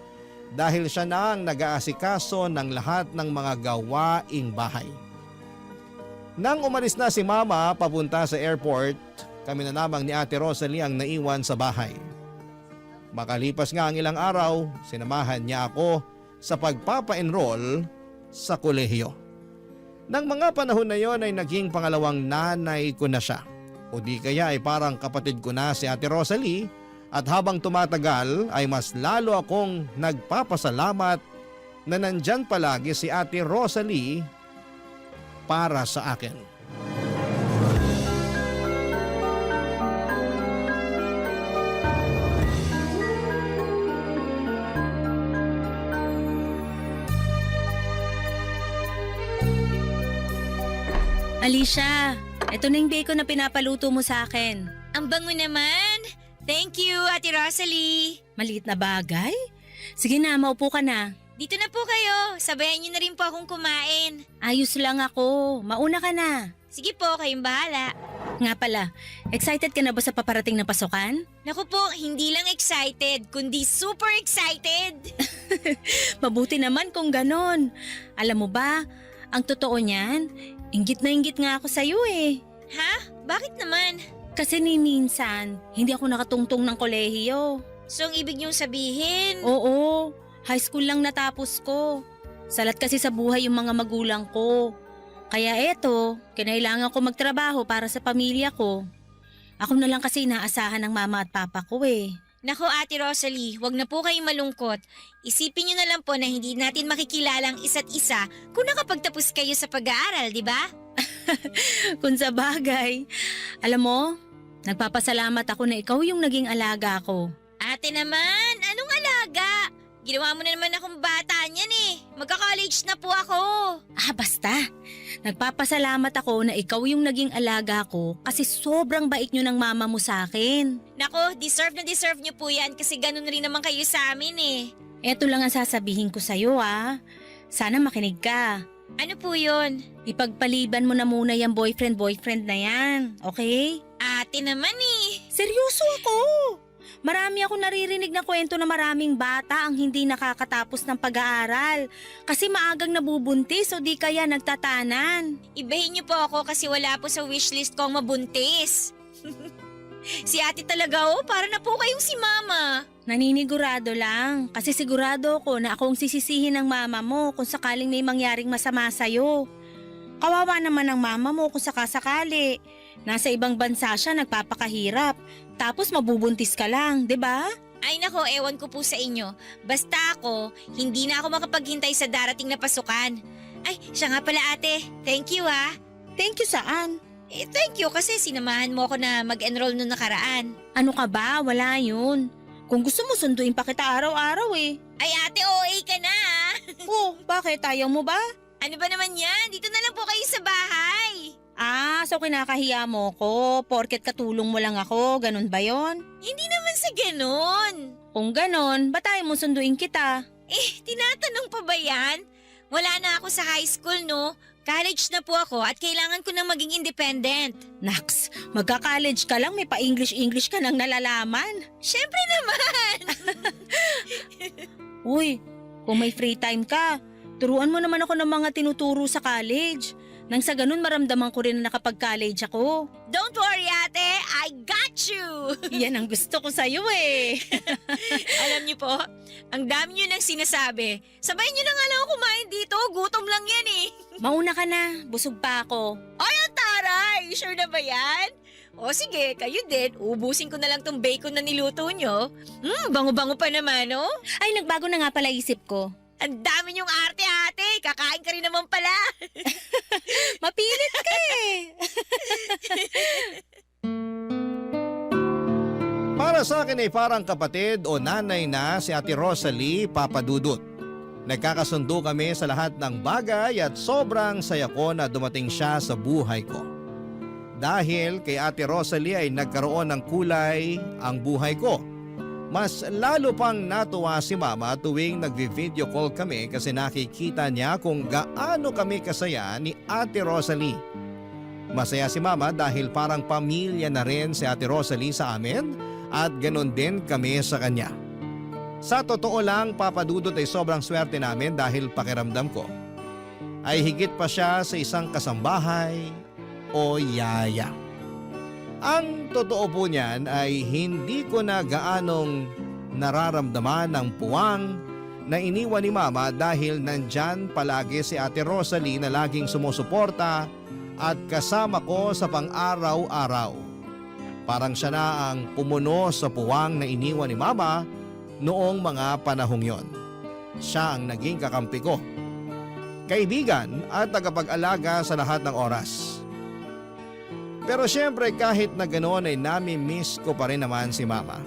dahil siya na ang nag-aasikaso ng lahat ng mga gawaing bahay. Nang umalis na si Mama papunta sa airport, kami na lamang ni Ate Rosalie ang naiwan sa bahay. Makalipas nga ang ilang araw, sinamahan niya ako sa pagpapa-enroll sa kolehiyo. Nang mga panahon na yon ay naging pangalawang nanay ko na siya. O di kaya ay parang kapatid ko na si Ate Rosalie at habang tumatagal ay mas lalo akong nagpapasalamat na nandyan palagi si Ate Rosalie para sa akin. Alicia, eto na yung bacon na pinapaluto mo sa akin. Ang bango naman. Thank you, Ate Rosalie. Maliit na bagay? Sige na, maupo ka na. Dito na po kayo. Sabayan niyo na rin po akong kumain. Ayos lang ako. Mauna ka na. Sige po, kayong bahala. Nga pala, excited ka na ba sa paparating na pasukan? Naku po, hindi lang excited, kundi super excited. Mabuti naman kung ganon. Alam mo ba, ang totoo niyan, inggit na inggit nga ako sa'yo eh. Ha? Bakit naman? Kasi ni minsan, hindi ako nakatungtong ng kolehiyo. So, ang ibig niyong sabihin? Oo, high school lang natapos ko. Salat kasi sa buhay yung mga magulang ko. Kaya eto, kinailangan ko magtrabaho para sa pamilya ko. Ako na lang kasi inaasahan ng mama at papa ko eh. Nako Ate Rosalie, wag na po kayong malungkot. Isipin niyo na lang po na hindi natin makikilala ang isa't isa kung nakapagtapos kayo sa pag-aaral, di ba? Kung sa bagay. Alam mo, nagpapasalamat ako na ikaw yung naging alaga ko. Ate naman, anong alaga? Ginawa mo na naman akong bata niyan eh. Magka-college na po ako. Basta. Nagpapasalamat ako na ikaw yung naging alaga ko kasi sobrang bait nyo ng mama mo sa akin. Nako, deserve na deserve niyo po yan kasi ganun rin naman kayo sa amin eh. Eto lang ang sasabihin ko sa'yo Sana makinig ka. Ano po yun? Ipagpaliban mo na muna yung boyfriend na yan, okay? Ate naman eh. Seryoso ako. Marami ako naririnig na kwento na maraming bata ang hindi nakakatapos ng pag-aaral kasi maagang nabubuntis o di kaya nagtatanan. Ibahin niyo po ako kasi wala po sa wishlist ko ang mabuntis. Si ate talaga para na po kayong si mama. Naninigurado lang kasi sigurado ko na akong sisisihin ng mama mo kung sakaling may mangyaring masama sa'yo. Kawawa naman ang mama mo kung sakasakali. Nasa ibang bansa siya nagpapakahirap. Tapos mabubuntis ka lang, 'di ba? Ay nako, ewan ko po sa inyo. Basta ako, hindi na ako makapaghintay sa darating na pasukan. Ay, siya nga pala ate. Thank you Thank you saan? Thank you kasi sinamahan mo ako na mag-enroll noong nakaraan. Ano ka ba? Wala yun. Kung gusto mo sunduin pa kita araw-araw eh. Ay ate, OA ka na Bakit? Ayaw mo ba? Ano ba naman yan? Dito na lang po kayo sa bahay. So kinakahiya mo ko porket katulong mo lang ako, ganun ba yon? Hindi naman sa ganon. Kung ganon, ba't tayo mo sunduin kita? Tinatanong pa ba yan? Wala na ako sa high school, no? College na po ako at kailangan ko nang maging independent. Naks, magka-college ka lang, may pa-English ka nang nalalaman. Syempre naman! Uy, kung may free time ka, turuan mo naman ako ng mga tinuturo sa college. Nang sa ganun maramdaman ko rin na nakapag-college ako. Don't worry ate, got you! Yan ang gusto ko sa'yo eh. Alam niyo po, ang dami niyo nang sinasabi. Sabayin niyo na nga lang ako kumain dito. Gutom lang yan eh. Mauna ka na, busog pa ako. Ay, ang taray! Sure na ba yan? O sige, kayo din. Ubusin ko na lang tong bacon na niluto niyo. Bango-bango pa naman, oh. Ay, nagbago na nga pala isip ko. Ang dami niyong arte-ate. Kakain ka rin naman pala. Mapilit ka eh. Para sa akin ay parang kapatid o nanay na si Ate Rosalie Papadudut. Nagkakasundo kami sa lahat ng bagay at sobrang saya ko na dumating siya sa buhay ko. Dahil kay Ate Rosalie ay nagkaroon ng kulay ang buhay ko. Mas lalo pang natuwa si Mama tuwing nagvi-video call kami kasi nakikita niya kung gaano kami kasaya ni Ate Rosalie. Masaya si Mama dahil parang pamilya na rin si Ate Rosalie sa amin at ganon din kami sa kanya. Sa totoo lang, Papadudot ay sobrang swerte namin dahil pakiramdam ko ay higit pa siya sa isang kasambahay o yaya. Ang totoo po niyan ay hindi ko na gaanong nararamdaman ang puwang na iniwan ni Mama dahil nandyan palagi si Ate Rosalie na laging sumusuporta at kasama ko sa pang-araw-araw. Parang siya na ang pumuno sa puwang na iniwan ni Mama noong mga panahong yon. Siya ang naging kakampi ko, kaibigan at tagapag-alaga sa lahat ng oras. Pero syempre kahit na ganoon ay nami-miss ko pa rin naman si Mama.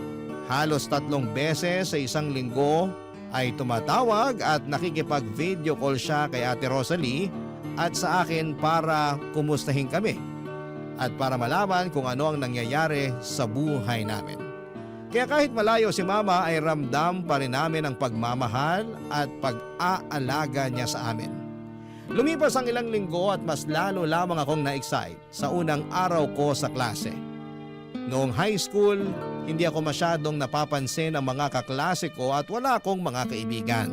Halos 3 beses sa isang linggo ay tumatawag at nakikipag-video call siya kay Ate Rosalie at sa akin para kumustahin kami at para malaman kung ano ang nangyayari sa buhay namin. Kaya kahit malayo si Mama ay ramdam pa rin namin ang pagmamahal at pag-aalaga niya sa amin. Lumipas ang ilang linggo at mas lalo lamang akong na-excite sa unang araw ko sa klase. Noong high school, hindi ako masyadong napapansin ang mga kaklase ko at wala akong mga kaibigan.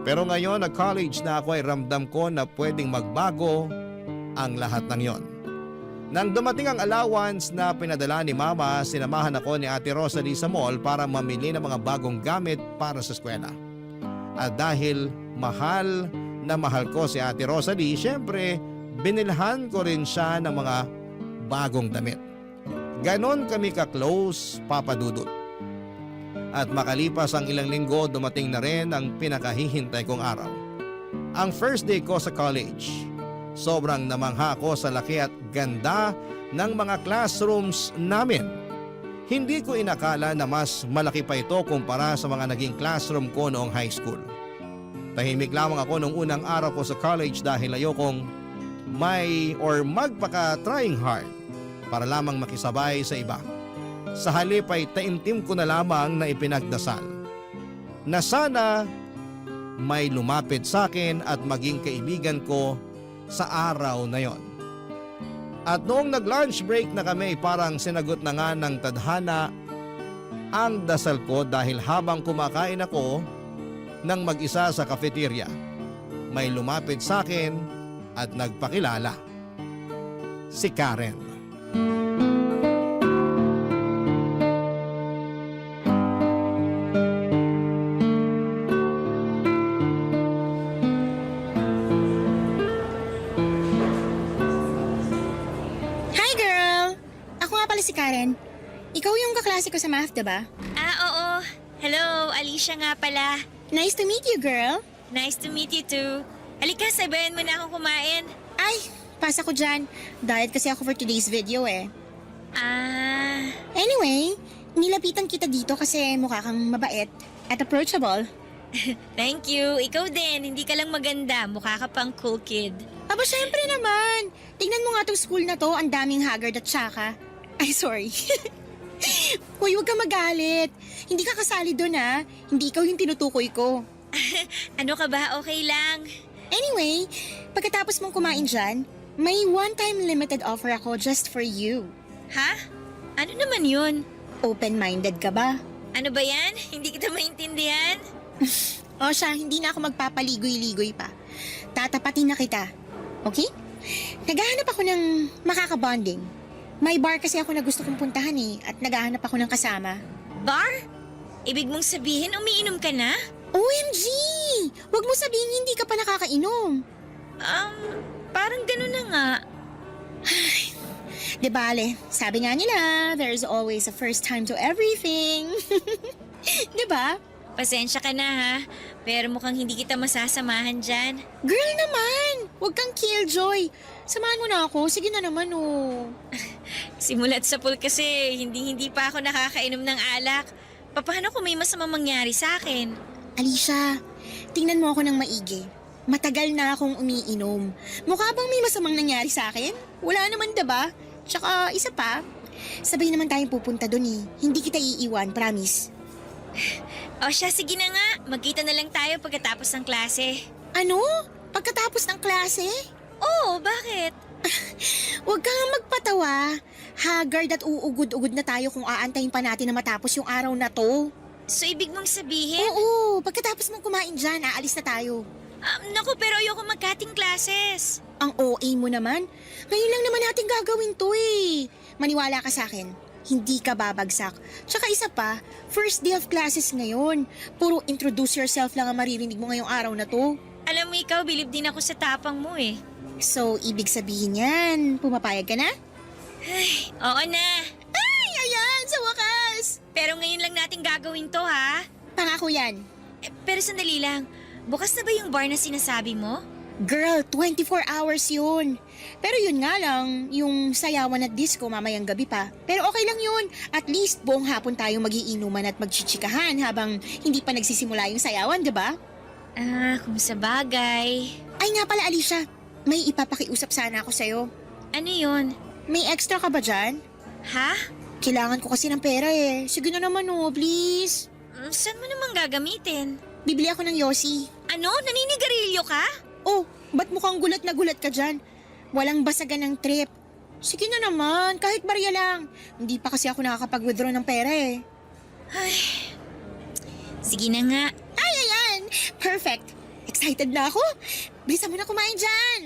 Pero ngayon nag-college na ako ay ramdam ko na pwedeng magbago ang lahat ng yon. Nang dumating ang allowance na pinadala ni Mama, sinamahan ako ni Ate Rosalie sa mall para mamili ng mga bagong gamit para sa eskwela. At dahil mahal na mahal ko si Ate Rosalie, syempre binilhan ko rin siya ng mga bagong damit. Ganon kami ka-close, Papadudut. At makalipas ang ilang linggo, dumating na rin ang pinakahihintay kong araw. Ang first day ko sa college. Sobrang namangha ako sa laki at ganda ng mga classrooms namin. Hindi ko inakala na mas malaki pa ito kumpara sa mga naging classroom ko noong high school. Tahimik lamang ako nung unang araw ko sa college dahil ayokong magpaka-trying hard para lamang makisabay sa iba. Sa halip ay taimtim ko na lamang na ipinagdasal na sana may lumapit sa akin at maging kaibigan ko sa araw na yon. At noong nag-lunch break na kami, parang sinagot na nga ng tadhana ang dasal ko dahil habang kumakain ako nang mag-isa sa cafeteria, may lumapit sa akin at nagpakilala. Si Karen. Hi girl! Ako nga pala si Karen. Ikaw yung kaklase ko sa math, diba? Oo. Hello, Alicia nga pala. Nice to meet you, girl. Nice to meet you too. Halika, sabayan mo na akong kumain. Ay, pasa ko dyan. Diet kasi ako for today's video eh. Anyway, nilapitan kita dito kasi mukha kang mabait at approachable. Thank you. Ikaw din, hindi ka lang maganda. Mukha ka pang cool kid. Aba, syempre naman. Tingnan mo nga tong school na to, ang daming haggard at tsaka. Ay, sorry. Hoy, huwag ka magalit. Hindi ka kasali doon ha. Hindi ikaw yung tinutukoy ko. Ano ka ba? Okay lang. Anyway, pagkatapos mong kumain dyan, may one-time limited offer ako just for you. Ha? Ano naman yun? Open-minded ka ba? Ano ba yan? Hindi kita maintindihan. O siya, hindi na ako magpapaligoy-ligoy pa. Tatapatin na kita. Okay? Naghahanap ako ng makakabonding. May bar kasi ako na gusto kong puntahan at naghahanap ako ng kasama. Bar? Ibig mong sabihin umiinom ka na? OMG! Huwag mo sabihin hindi ka pa nakakainom. Parang ganun na nga. Di bale, sabi nga nila, there's always a first time to everything. Di ba? Pasensya ka na ha, pero mukhang hindi kita masasamahan dyan. Girl naman! Huwag kang killjoy. Samahan mo na ako. Sige na naman Simulat sa pool kasi, hindi pa ako nakakainom ng alak. Paano kung may masamang mangyari sa akin? Alicia, tingnan mo ako ng maigi. Matagal na akong umiinom. Mukha bang may masamang nangyari sa akin? Wala naman, diba? Tsaka isa pa, sabay naman tayong pupunta doon. Hindi kita iiwan, promise. O siya, sige na nga. Magkita na lang tayo pagkatapos ng klase. Ano? Pagkatapos ng klase? Oo, bakit? Huwag kang magpatawa. Haggard at uugod-ugod na tayo kung aantayin pa natin na matapos yung araw na to. So ibig mong sabihin? Oo, pagkatapos mong kumain dyan, aalis na tayo. Naku, pero ayoko mag-cutting classes. Ang OA mo naman. Ngayon lang naman natin gagawin to Maniwala ka sa akin, hindi ka babagsak. Tsaka isa pa, first day of classes ngayon. Puro introduce yourself lang ang maririnig mo ngayong araw na to. Alam mo ikaw, bilib din ako sa tapang mo eh. So, ibig sabihin yan, pumapayag ka na? Oo na. Ay, ayan, sa wakas! Pero ngayon lang natin gagawin to ha. Pangako yan. Pero sandali lang, bukas na ba yung bar na sinasabi mo? Girl, 24 hours yun. Pero yun nga lang, yung sayawan at disco mamayang gabi pa. Pero okay lang yun. At least buong hapon tayo magiinuman at magchichikahan habang hindi pa nagsisimula yung sayawan, diba? Kung sa bagay. Ay nga pala, Alicia. May ipapakiusap sana ako sa'yo. Ano yun? May extra ka ba dyan? Ha? Kailangan ko kasi ng pera Sige na naman please. Saan mo naman gagamitin? Bibili ako ng Yossi. Ano? Naninigarilyo ka? Oh, ba't mukhang gulat na gulat ka dyan? Walang basagan ng trip. Sige na naman, kahit barya lang. Hindi pa kasi ako nakakapag-withdraw ng pera Ay, sige na nga. Ay, ayan! Perfect! Excited na ako! Bilisan mo na kumain dyan!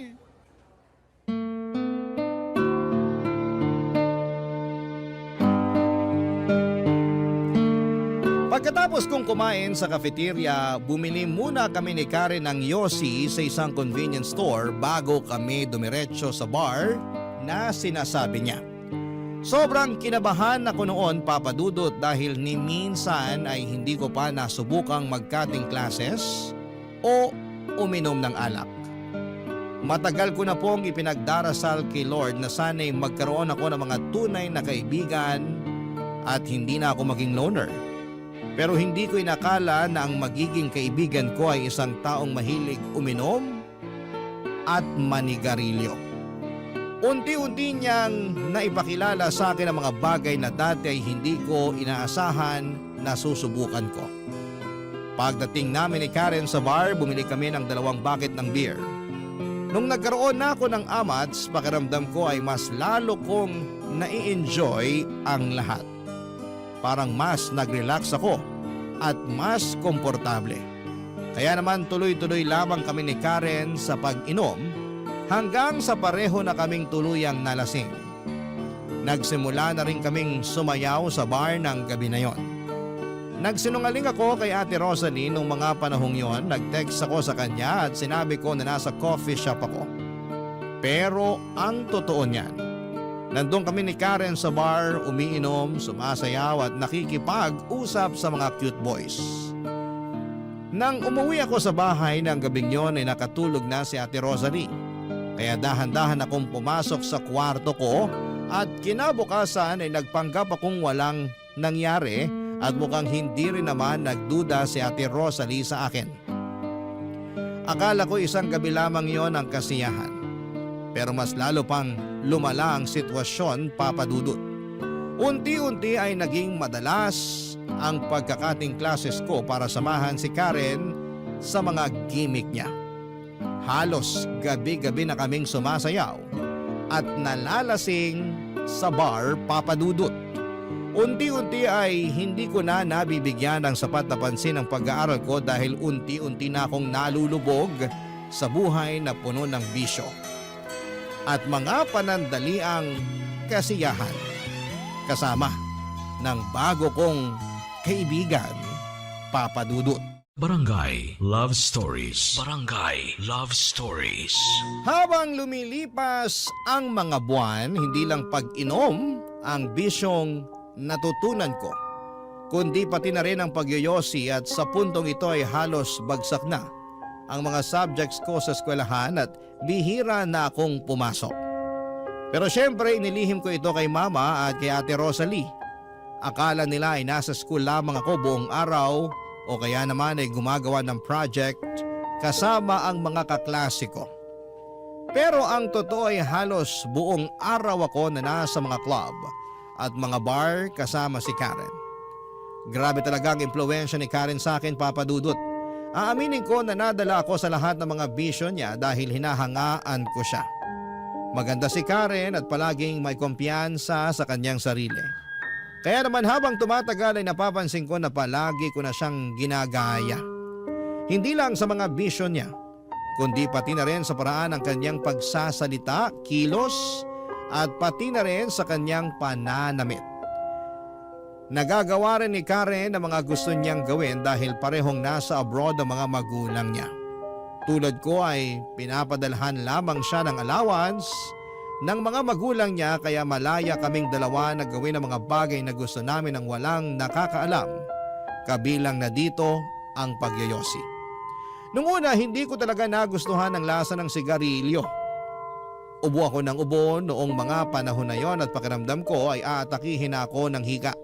Pagkatapos kong kumain sa cafeteria, bumili muna kami ni Karen ng Yossi sa isang convenience store bago kami dumiretso sa bar na sinasabi niya. Sobrang kinabahan ako noon, Papa Dudut, dahil ni minsan ay hindi ko pa nasubukang mag-cutting classes o uminom ng alak. Matagal ko na pong ipinagdarasal kay Lord na sana'y magkaroon ako ng mga tunay na kaibigan at hindi na ako maging loner. Pero hindi ko inakala na ang magiging kaibigan ko ay isang taong mahilig uminom at manigarilyo. Unti-unti niyang naipakilala sa akin ang mga bagay na dati ay hindi ko inaasahan na susubukan ko. Pagdating namin ni Karen sa bar, bumili kami ng 2 bucket ng beer. Nung nagkaroon na ako ng amats, pakiramdam ko ay mas lalo kong nai-enjoy ang lahat. Parang mas nag-relax ako at mas komportable. Kaya naman tuloy-tuloy lamang kami ni Karen sa pag-inom hanggang sa pareho na kaming tuluyang nalasing. Nagsimula na rin kaming sumayaw sa bar ng gabi na yon. Nagsinungaling ako kay Ate Rosalie nung mga panahong yon. Nag-text ako sa kanya at sinabi ko na nasa coffee shop ako. Pero ang totoo niyan, nandun kami ni Karen sa bar, umiinom, sumasayaw at nakikipag-usap sa mga cute boys. Nang umuwi ako sa bahay ng gabing yon ay nakatulog na si Ate Rosalie. Kaya dahan-dahan akong pumasok sa kwarto ko at kinabukasan ay nagpanggap akong walang nangyari at mukhang hindi rin naman nagduda si Ate Rosalie sa akin. Akala ko isang gabi lamang yon ang kasiyahan. Pero mas lalo pang lumala ang sitwasyon, Papa Dudut. Unti-unti ay naging madalas ang pagkakating classes ko para samahan si Karen sa mga gimmick niya. Halos gabi-gabi na kaming sumasayaw at nalalasing sa bar, Papa Dudut. Unti-unti ay hindi ko na nabibigyan ng sapat na pansin ang pag-aaral ko dahil unti-unti na akong nalulubog sa buhay na puno ng bisyo. At mga panandaliang kasiyahan. Kasama ng bago kong kaibigan, Papa Dudut. Barangay Love Stories. Barangay Love Stories. Habang lumilipas ang mga buwan, hindi lang pag-inom ang bisyong natutunan ko, kundi pati na rin ang pagyoyosi, at sa puntong ito ay halos bagsak na ang mga subjects ko sa eskwelahan at bihira na akong pumasok. Pero syempre inilihim ko ito kay Mama at kay Ate Rosalie. Akala nila ay nasa school lamang ako buong araw o kaya naman ay gumagawa ng project kasama ang mga kaklase ko. Pero ang totoo ay halos buong araw ako na nasa mga club at mga bar kasama si Karen. Grabe talaga ang impluwensya ni Karen sa akin, Papa Dudut. Aaminin ko na nadala ako sa lahat ng mga bisyo niya dahil hinahangaan ko siya. Maganda si Karen at palaging may kumpiyansa sa kanyang sarili. Kaya naman habang tumatagal ay napapansin ko na palagi ko na siyang ginagaya. Hindi lang sa mga bisyo niya, kundi pati na rin sa paraan ng kanyang pagsasalita, kilos, at pati na rin sa kanyang pananamit. Nagagawa rin ni Karen ang mga gusto niyang gawin dahil parehong nasa abroad ang mga magulang niya. Tulad ko ay pinapadalhan lamang siya ng allowance ng mga magulang niya, kaya malaya kaming dalawa na gawin ang mga bagay na gusto namin ng walang nakakaalam, kabilang na dito ang pagyoyosi. Nung una, hindi ko talaga nagustuhan ang lasa ng sigarilyo. Ubo ako ng ubo noong mga panahon na yon at pakiramdam ko ay aatakihin ako ng higa.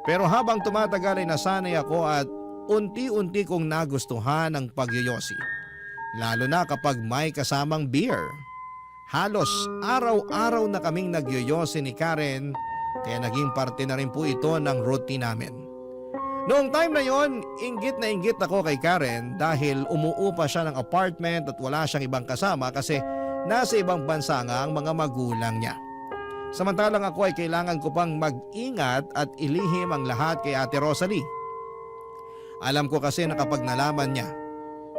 Pero habang tumatagal ay nasanay ako at unti-unti kong nagustuhan ang pagyoyosi. Lalo na kapag may kasamang beer. Halos araw-araw na kaming nagyoyosi ni Karen, kaya naging parte na rin po ito ng routine namin. Noong time na yon, inggit na inggit ako kay Karen dahil umuupa siya ng apartment at wala siyang ibang kasama kasi nasa ibang bansa nga ang mga magulang niya. Samantalang ako ay kailangan ko pang mag-ingat at ilihim ang lahat kay Ate Rosalie. Alam ko kasi na kapag nalaman niya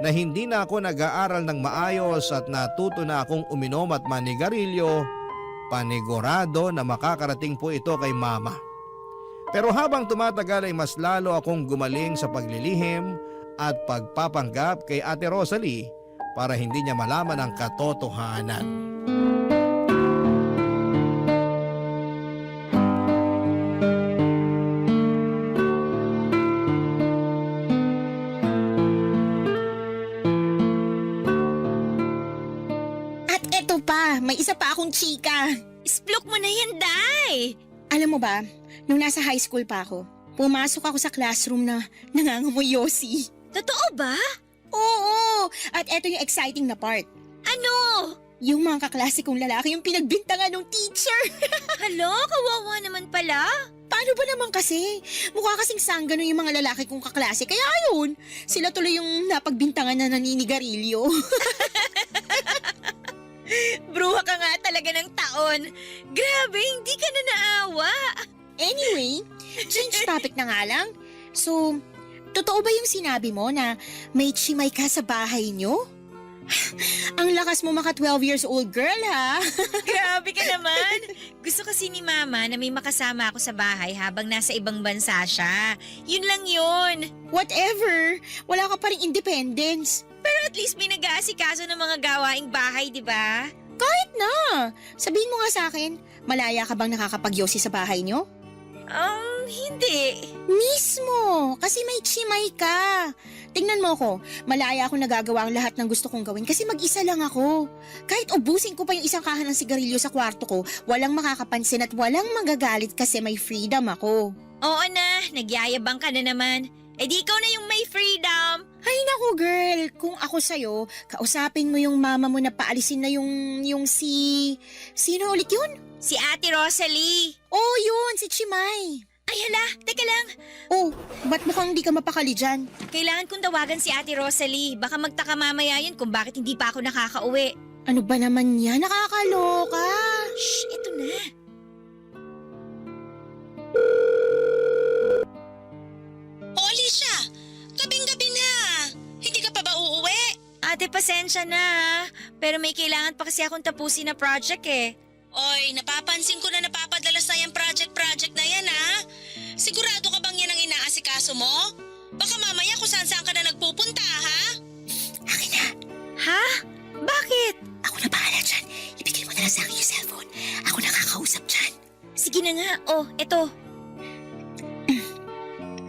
na hindi na ako nag-aaral ng maayos at natuto na akong uminom at manigarilyo, panigurado na makakarating po ito kay Mama. Pero habang tumatagal ay mas lalo akong gumaling sa paglilihim at pagpapanggap kay Ate Rosalie para hindi niya malaman ang katotohanan. May isa pa akong chika. Isplok mo na yan, Day! Alam mo ba, nung nasa high school pa ako, pumasok ako sa classroom na nangangamoy yosi. Totoo ba? Oo! At eto yung exciting na part. Ano? Yung mga kaklase kong lalaki yung pinagbintangan ng teacher. Hala, kawawa naman pala. Paano ba naman kasi? Mukha kasing sanggano yung mga lalaki kong kaklase. Kaya ayun, sila tuloy yung napagbintangan na naninigarilyo. Bruha ka nga talaga ng taon. Grabe, hindi ka na naawa. Anyway, change topic na nga lang. So, totoo ba yung sinabi mo na may chimay ka sa bahay nyo? Ang lakas mo maka 12 years old girl ha. Grabe ka naman. Gusto kasi ni Mama na may makasama ako sa bahay habang nasa ibang bansa siya. Yun lang yun. Whatever, wala ka pa rin independence. Pero at least may nag-aasikaso ng mga gawaing bahay, di ba? Kahit na. Sabihin mo nga sa akin, malaya ka bang nakakapagyosi sa bahay nyo? Hindi. Mismo, kasi may chimay ka. Tingnan mo ko, malaya ako nagagawa ang lahat ng gusto kong gawin kasi mag-isa lang ako. Kahit ubusin ko pa yung isang kahan ng sigarilyo sa kwarto ko, walang makakapansin at walang magagalit kasi may freedom ako. Oo na, nagyayabang ka na naman. Eh di ikaw na yung may freedom. Ay naku girl, kung ako sa'yo, kausapin mo yung mama mo na paalisin na yung si... Sino ulit yun? Si Ate Rosalie. Oh yun, si Chimay. Ay hala, teka lang. Oh, ba't mukhang hindi ka mapakali dyan? Kailangan kong tawagan si Ate Rosalie. Baka magtaka mamaya yun kung bakit hindi pa ako nakakauwi. Ano ba naman yan? Nakakaloka. Shh, eto na. Alicia, gabing-gabi na. Hindi ka pa ba uuwi? Ate, pasensya na ha. Pero may kailangan pa kasi akong tapusin na project eh. Oy, napapansin ko na napapadalas na yung project na yan ha. Sigurado ka bang yan ang inaasikaso mo? Baka mamaya kung saan ka na nagpupunta ha? Akin na. Ha? Bakit? Ako na bahala dyan. Ibigay mo na lang sa akin yung cellphone. Ako nakakausap dyan. Sige na nga. Oh, eto.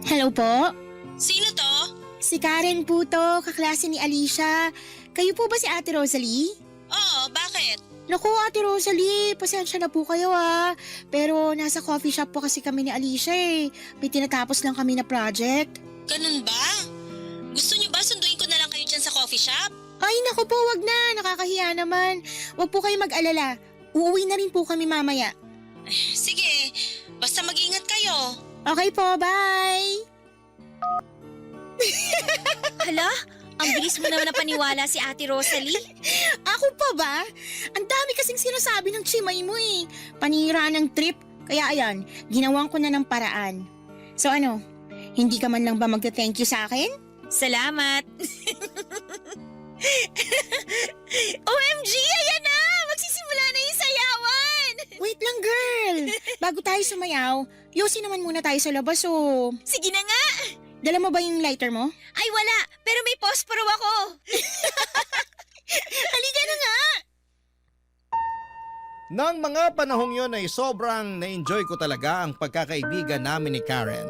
Hello po? Sino to? Si Karen po to, kaklase ni Alicia. Kayo po ba si Ate Rosalie? Oo, bakit? Naku, Ate Rosalie, pasensya na po kayo Pero nasa coffee shop po kasi kami ni Alicia May tinatapos lang kami na project. Ganun ba? Gusto niyo ba sunduin ko na lang kayo dyan sa coffee shop? Ay, naku po, wag na. Nakakahiya naman. Wag po kayo mag-alala. Uuwi na rin po kami mamaya. Sige, basta mag-ingat kayo. Okay po, bye! Hala, ang bilis mo naman napaniwala si Ate Rosalie. Ako pa ba? Ang dami kasing sinasabi ng chimay mo Panira ng trip. Kaya ayan, ginawan ko na ng paraan. So ano, hindi ka man lang ba magta-thank you sa akin? Salamat. OMG, ayan na! Magsisimula na yung sayawan! Wait lang, girl. Bago tayo sumayaw, yosin naman muna tayo sa labas Sige na nga. Dala mo ba yung lighter mo? Ay wala, pero may posporo ako. Halika na nga! Nang mga panahong yon ay sobrang na-enjoy ko talaga ang pagkakaibigan namin ni Karen.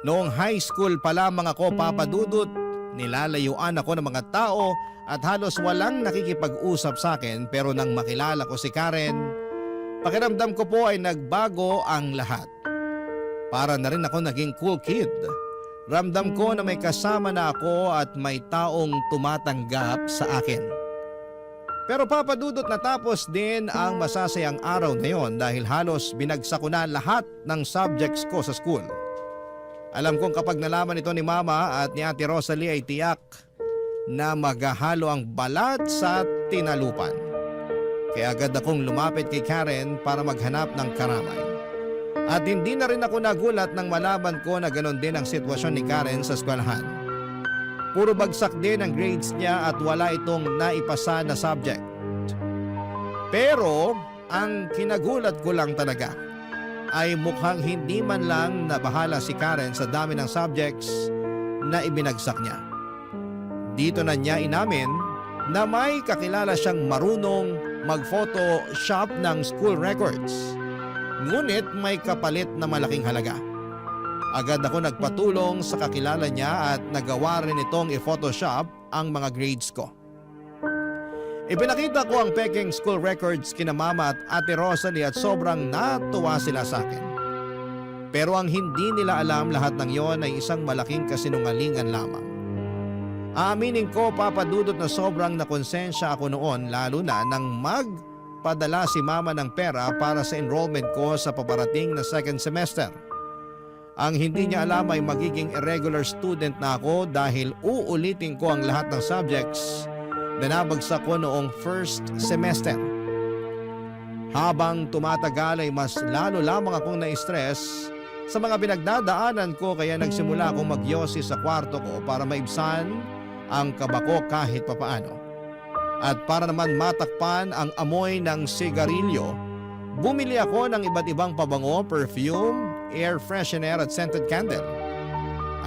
Noong high school pa lamang ako, Papa Dudut, nilalayuan ako ng mga tao at halos walang nakikipag-usap sa akin, pero nang makilala ko si Karen, pakiramdam ko po ay nagbago ang lahat. Para na rin ako naging cool kid. Ramdam ko na may kasama na ako at may taong tumatanggap sa akin. Pero Papa Dudut, natapos din ang masasayang araw na yon dahil halos binagsak ko na lahat ng subjects ko sa school. Alam kong kapag nalaman ito ni Mama at ni Ate Rosalie ay tiyak na maghahalo ang balat sa tinalupan. Kaya agad akong lumapit kay Karen para maghanap ng karamay. At hindi na rin ako nagulat nang malaman ko na ganon din ang sitwasyon ni Karen sa eskwelahan. Puro bagsak din ang grades niya at wala itong naipasa na subject. Pero ang kinagulat ko lang talaga ay mukhang hindi man lang nabahala si Karen sa dami ng subjects na ibinagsak niya. Dito na niya inamin na may kakilala siyang marunong mag-photoshop ng school records. Ngunit may kapalit na malaking halaga. Agad ako nagpatulong sa kakilala niya at nagawa rin itong i-photoshop ang mga grades ko. Ipinakita ko ang peking school records kina Mama at Ate Rosalie at sobrang natuwa sila sa akin. Pero ang hindi nila alam, lahat ng yon ay isang malaking kasinungalingan lamang. Aaminin ko, Papa Dudut, na sobrang nakonsensya ako noon, lalo na nang magpadala si Mama ng pera para sa enrollment ko sa paparating na second semester. Ang hindi niya alam ay magiging irregular student na ako dahil uulitin ko ang lahat ng subjects na nabagsak ko noong first semester. Habang tumatagal ay mas lalo lamang akong na-stress sa mga pinagdadaanan ko, kaya nagsimula akong magyosi sa kwarto ko para maibsan ang kaba ko kahit papaano. At para naman matakpan ang amoy ng sigarilyo, bumili ako ng iba't ibang pabango, perfume, air freshener at scented candle.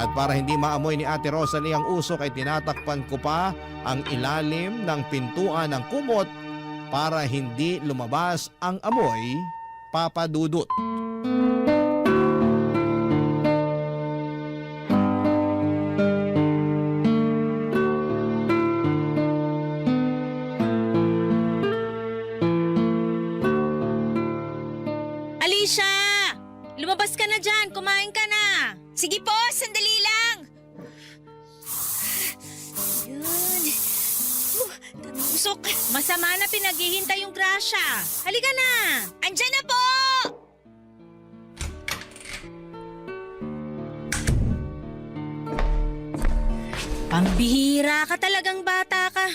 At para hindi maamoy ni Ate Rosalie ang usok ay tinatakpan ko pa ang ilalim ng pintuan ng kumot para hindi lumabas ang amoy, Papa Dudut. Alicia! Lumabas ka na dyan! Kumain ka na! Sige po, sandali lang. Yun. Usok. Masama na pinaghihintay yung grasya. Halika na! Andyan na po! Pambihira ka talagang bata ka.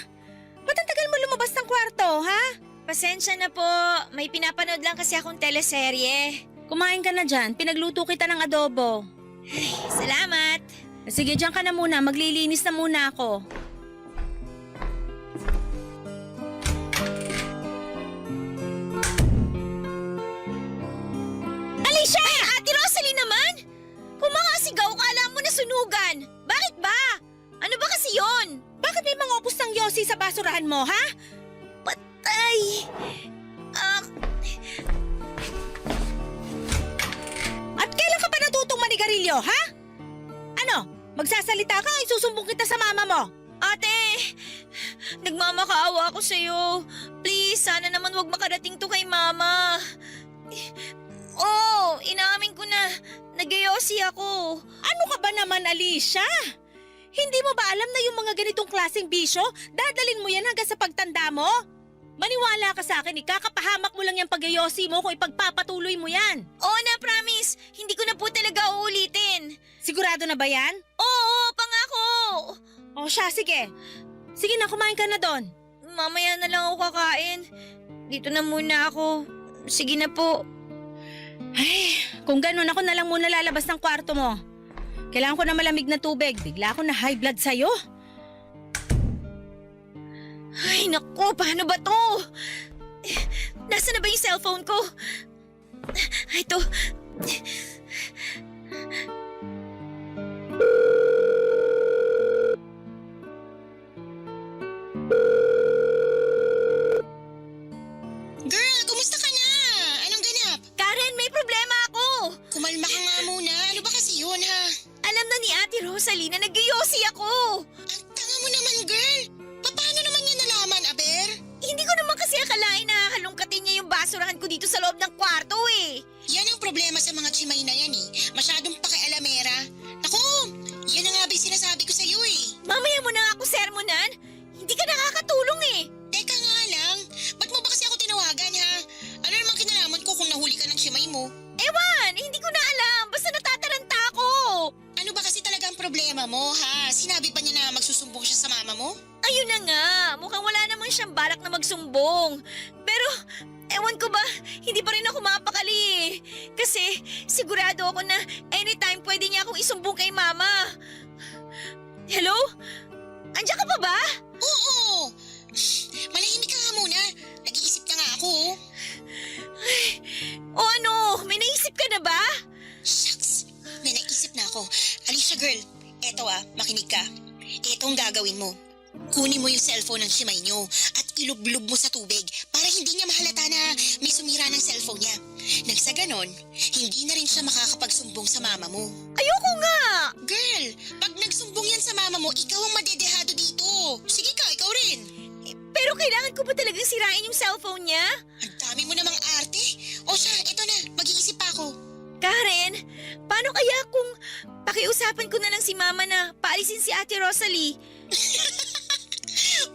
Ba't ang tagal mo lumabas ng kwarto, ha? Pasensya na po. May pinapanood lang kasi akong teleserye. Kumain ka na dyan. Pinagluto kita ng adobo. Salamat. Sige, dyan ka na muna. Maglilinis na muna ako. nasusugan? Bakit ba? Ano ba kasi yon? Bakit may mga upos ng yosi sa basurahan mo, ha? Patay! At kailan ka pa natutong manigarilyo, ha? Ano? Magsasalita ka, isusumbong kita sa mama mo. Ate! Nagmamakaawa ako sa'yo. Please, sana naman wag makarating to kay Mama. Oh, inaamin ko na. Nagyayosi ako. Ano ka ba naman, Alicia? Hindi mo ba alam na yung mga ganitong klaseng bisyo, dadalin mo yan hanggang sa pagtanda mo? Maniwala ka sa akin, ikakapahamak mo lang yung pagyayosi mo kung ipagpapatuloy mo yan. Oo na, promise. Hindi ko na po talaga uulitin. Sigurado na ba yan? Oo, pangako. O siya, sige. Sige na, kumain ka na doon. Mamaya na lang ako kakain. Dito na muna ako. Sige na po. Ay, kung ganun, ako na lang muna lalabas ng kwarto mo. Kailangan ko na malamig na tubig. Bigla ako na high blood sa'yo. Ay, naku, paano ba to? Nasaan na ba yung cellphone ko? Ito. Girl, kumusta ka na? Anong ganap? Karen, may problema ako. Kumalma ka nga muna. Ano ba kasi yun, ha? Alam na ni Ate Rosalie na nagyosi ako. Ang tanga mo naman, girl. Paano naman niya nalaman, Aber? Hindi ko naman kasi akalain na halongkatin niya yung basurahan ko dito sa loob ng kwarto eh. Yan ang problema sa mga chimay na yan, eh. Masyadong pakialamera. Naku, yan na nga ba yung sinasabi ko sa'yo, eh. Mamaya mo na ako sermonan. Hindi ka nakakatulong eh. Teka nga lang, ba't mo ba kasi ako tinawagan, ha? Ano naman kinalaman ko kung nahuli ka ng chimay mo? Ewan, hindi ko na alam. Basta natataranta ako. Ano ba kasi talaga ang problema mo, ha? Sinabi ba niya na magsusumbong siya sa mama mo? Ayun na nga, mukhang wala namang siyang balak na magsumbong. Pero, ewan ko ba, hindi pa rin ako mapakali eh. Kasi sigurado ako na anytime pwede niya akong isumbong kay mama. Hello? Andiyan ka pa ba? Oo! Malahimik ka nga muna. Nag-iisip na nga ako, oh. O ano, may naisip ka na ba? Shucks, may naisip na ako. Alicia girl, eto makinig ka. Eto ang gagawin mo. Kunin mo yung cellphone ng chimay nyo at ilublob mo sa tubig para hindi niya mahalata na may sumira ng cellphone niya. Nang sa ganon, hindi na rin siya makakapagsumbong sa mama mo. Ayoko nga! Girl, pag nagsumbong yan sa mama mo, ikaw ang madedehado dito. Sige ka, ikaw rin. Pero kailangan ko ba talagang sirain yung cellphone niya? Ang dami mo namang arte. O siya, eto na, mag-iisip pa ako. Karen, paano kaya kung pakiusapan ko na lang si mama na paalisin si Ate Rosalie?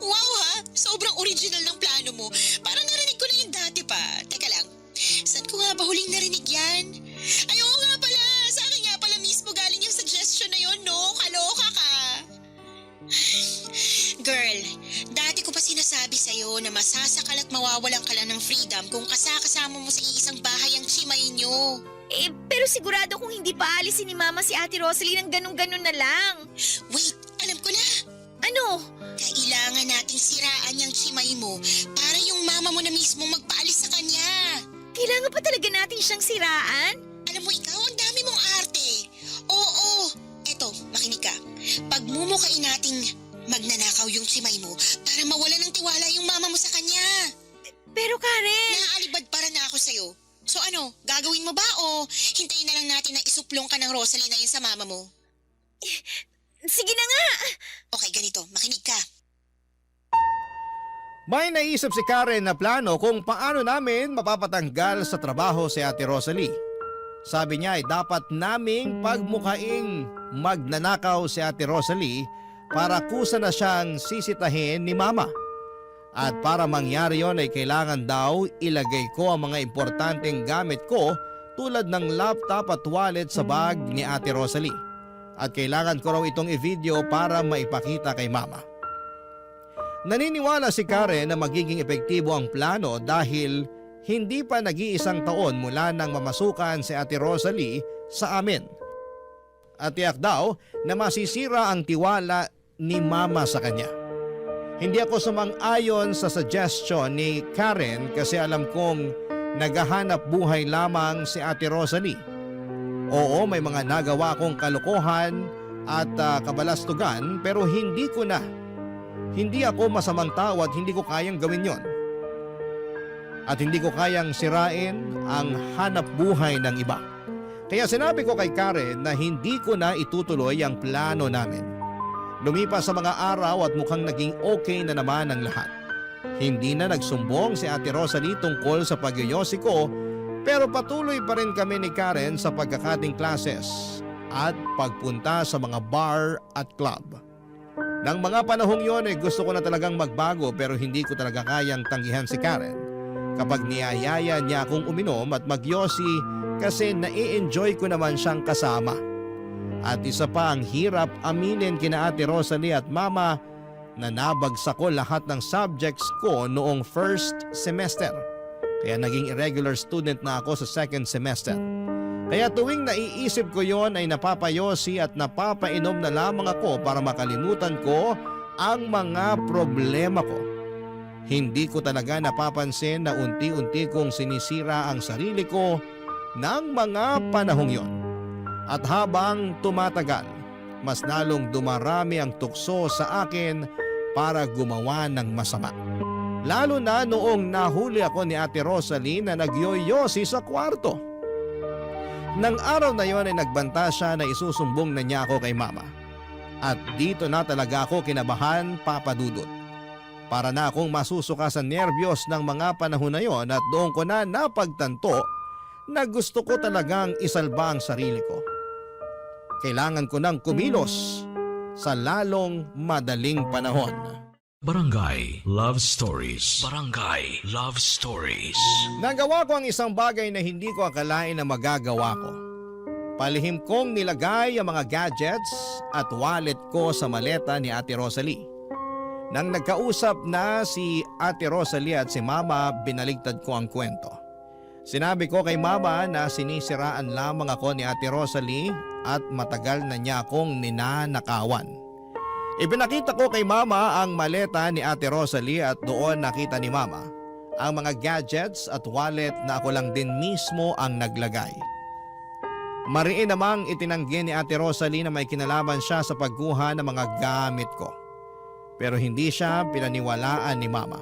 Wow ha, sobrang original ng plano mo. Parang narinig ko na yung dati pa. Teka lang, saan ko nga ba huling narinig yan? Ay, oo nga pala, sa akin nga pala mismo galing yung suggestion na yon, no? Kaloka ka. Girl, dati ko pa sinasabi sa'yo na masasakal at mawawalan ka lang ng freedom kung kasama mo sa iisang bahay ang chimay nyo. Pero sigurado kung hindi pa alisin ni mama si Ate Rosalie ng ganun-ganun na lang. Wait, alam ko na. Ano? Kailangan nating siraan yung chimay mo para yung mama mo na mismo magpaalis sa kanya. Kailangan pa talaga natin siyang siraan? Alam mo, ikaw ang dami mong arte. Oo, eto, makinig ka. Pagmumukain nating magnanakaw yung chimay mo para mawala ng tiwala yung mama mo sa kanya. Pero Karen... Naaalibad para na ako sa'yo. So ano, gagawin mo ba o hintayin na lang natin na isuplong ka ng Rosalie na yun sa mama mo? Sige na nga! Okay, ganito, makinig ka. May naisip si Karen na plano kung paano namin mapapatanggal sa trabaho si Ate Rosalie. Sabi niya ay dapat naming pagmukaing magnanakaw si Ate Rosalie para kusa na siyang sisitahin ni Mama. At para mangyari yon ay kailangan daw ilagay ko ang mga importanteng gamit ko tulad ng laptop at wallet sa bag ni Ate Rosalie. At kailangan ko raw itong i-video para maipakita kay Mama. Naniniwala si Karen na magiging epektibo ang plano dahil hindi pa nag-iisang taon mula nang mamasukan si Ate Rosalie sa amin. At tiyak daw na masisira ang tiwala ni Mama sa kanya. Hindi ako sumang-ayon sa suggestion ni Karen kasi alam kong naghahanap buhay lamang si Ate Rosalie. Oo, may mga nagawa kong kalokohan at kabalastugan pero hindi ko na. Hindi ako masamang tao at hindi ko kayang gawin yon. At hindi ko kayang sirain ang hanap buhay ng iba. Kaya sinabi ko kay Karen na hindi ko na itutuloy ang plano namin. Lumipas sa mga araw at mukhang naging okay na naman ang lahat. Hindi na nagsumbong si Ate Rosalie tungkol sa pagyoyosi ko, pero patuloy pa rin kami ni Karen sa pagkakating classes at pagpunta sa mga bar at club. Nang mga panahong yon ay gusto ko na talagang magbago pero hindi ko talaga kayang tanggihan si Karen. Kapag niyayaya niya akong uminom at magyosi kasi nai-enjoy ko naman siyang kasama. At isa pa ang hirap aminin kina Ate Rosalie at Mama na nabagsak ko lahat ng subjects ko noong first semester. Kaya naging irregular student na ako sa second semester. Kaya tuwing naiisip ko yon ay napapayosi at napapainom na lamang ako para makalimutan ko ang mga problema ko. Hindi ko talaga napapansin na unti-unti kong sinisira ang sarili ko ng mga panahong yon. At habang tumatagal, mas lalong dumarami ang tukso sa akin para gumawa ng masama. Lalo na noong nahuli ako ni Ate Rosalie na nagyoyosi sa kwarto. Nang araw na yon ay nagbanta siya na isusumbong na niya ako kay Mama. At dito na talaga ako kinabahan, Papa Dudut. Para na akong masusuka sa nerbiyos ng mga panahon na yon at doon ko na napagtanto na gusto ko talagang isalba ang sarili ko. Kailangan ko nang kumilos sa lalong madaling panahon. Barangay Love Stories. Barangay Love Stories. Nagawa ko ang isang bagay na hindi ko akalain na magagawa ko. Palihim kong nilagay ang mga gadgets at wallet ko sa maleta ni Ate Rosalie. Nang nagkausap na si Ate Rosalie at si Mama, binaligtad ko ang kwento. Sinabi ko kay Mama na sinisiraan lamang ako ni Ate Rosalie at matagal na niya akong ninanakawan. Ipinakita ko kay Mama ang maleta ni Ate Rosalie at doon nakita ni Mama ang mga gadgets at wallet na ako lang din mismo ang naglagay. Mariin namang itinanggi ni Ate Rosalie na may kinalaman siya sa pagkuha ng mga gamit ko. Pero hindi siya pinaniwalaan ni Mama.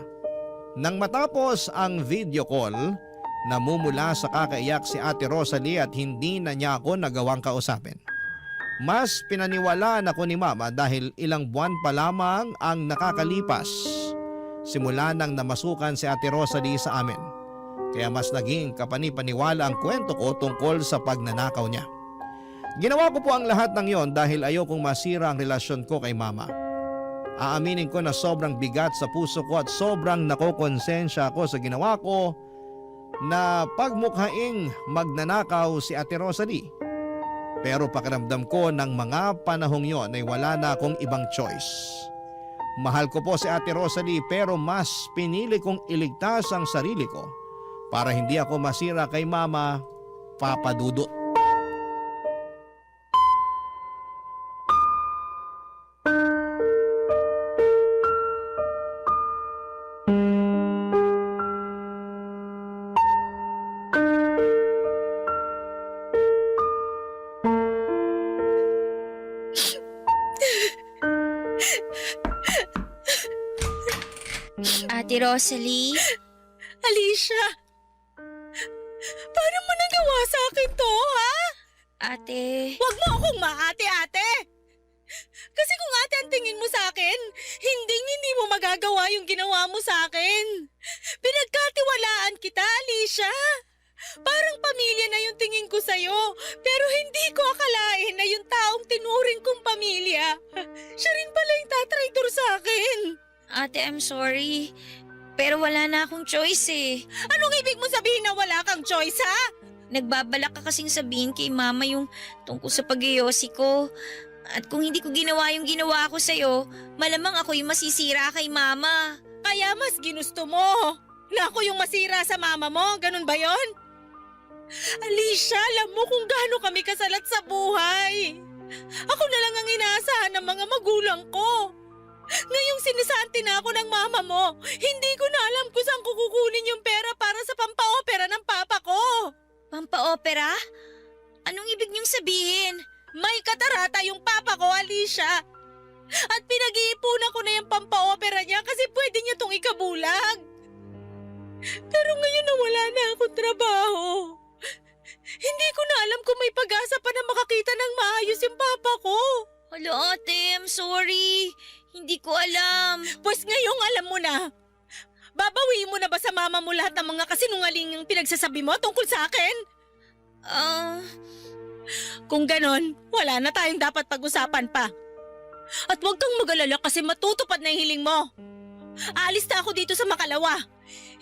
Nang matapos ang video call, namumula sa kakaiyak si Ate Rosalie at hindi na niya ako nagawang kausapin. Mas pinaniwalaan ako ni Mama dahil ilang buwan pa lamang ang nakakalipas simula nang namasukan si Ate Rosalie sa amin. Kaya mas naging kapanipaniwala ang kwento ko tungkol sa pagnanakaw niya. Ginawa ko po ang lahat ng yon dahil ayokong masira ang relasyon ko kay Mama. Aaminin ko na sobrang bigat sa puso ko at sobrang nakokonsensya ako sa ginawa ko na pagmukhaing magnanakaw si Ate Rosalie. Pero pakiramdam ko ng mga panahong yon ay wala na akong ibang choice. Mahal ko po si Ate Rosalie pero mas pinili kong iligtas ang sarili ko para hindi ako masira kay Mama, Papa Dudut. Ate Rosalie? Alicia! Paano mo nagawa sa akin to, ha? Ate... Huwag mo akong maate-ate! Kasi kung ate ang tingin mo sa akin, hindi mo magagawa yung ginawa mo sa akin. Pinagkatiwalaan kita, Alicia. Parang pamilya na yung tingin ko sa'yo, pero hindi ko akalain na yung taong tinuring kong pamilya, siya rin pala yung tatraitor sa akin. Ate, I'm sorry. Pero wala na akong choice eh. Anong ibig mo sabihin na wala kang choice, ha? Nagbabalak ka kasing sabihin kay Mama yung tungkol sa pag-iyosi ko. At kung hindi ko ginawa yung ginawa ko sa'yo, malamang ako yung masisira kay Mama. Kaya mas ginusto mo na ako yung masira sa mama mo, ganun ba yon? Alicia, alam mo kung gaano kami kasalat sa buhay. Ako na lang ang inaasahan ng mga magulang ko. Ngayong sinisante na ako ng mama mo, hindi ko na alam kung saan ko kukunin yung pera para sa pampaopera ng papa ko. Pampaopera? Anong ibig niyong sabihin? May katarata yung papa ko, Alicia. At pinag-iipunan ko na yung pampa-opera niya kasi pwede niya tong ikabulag. Pero ngayon na wala na akong trabaho. Hindi ko na alam kung may pag-asa pa na makakita ng maayos yung papa ko. Hala ate, I'm sorry. Hindi ko alam. Pues ngayong alam mo na. Babawiin mo na ba sa mama mo lahat ng mga kasinungaling yung pinagsasabi mo tungkol sa akin? Kung ganon, wala na tayong dapat pag-usapan pa. At huwag kang mag-alala kasi matutupad na yung hiling mo. Aalis na ako dito sa Makalawa.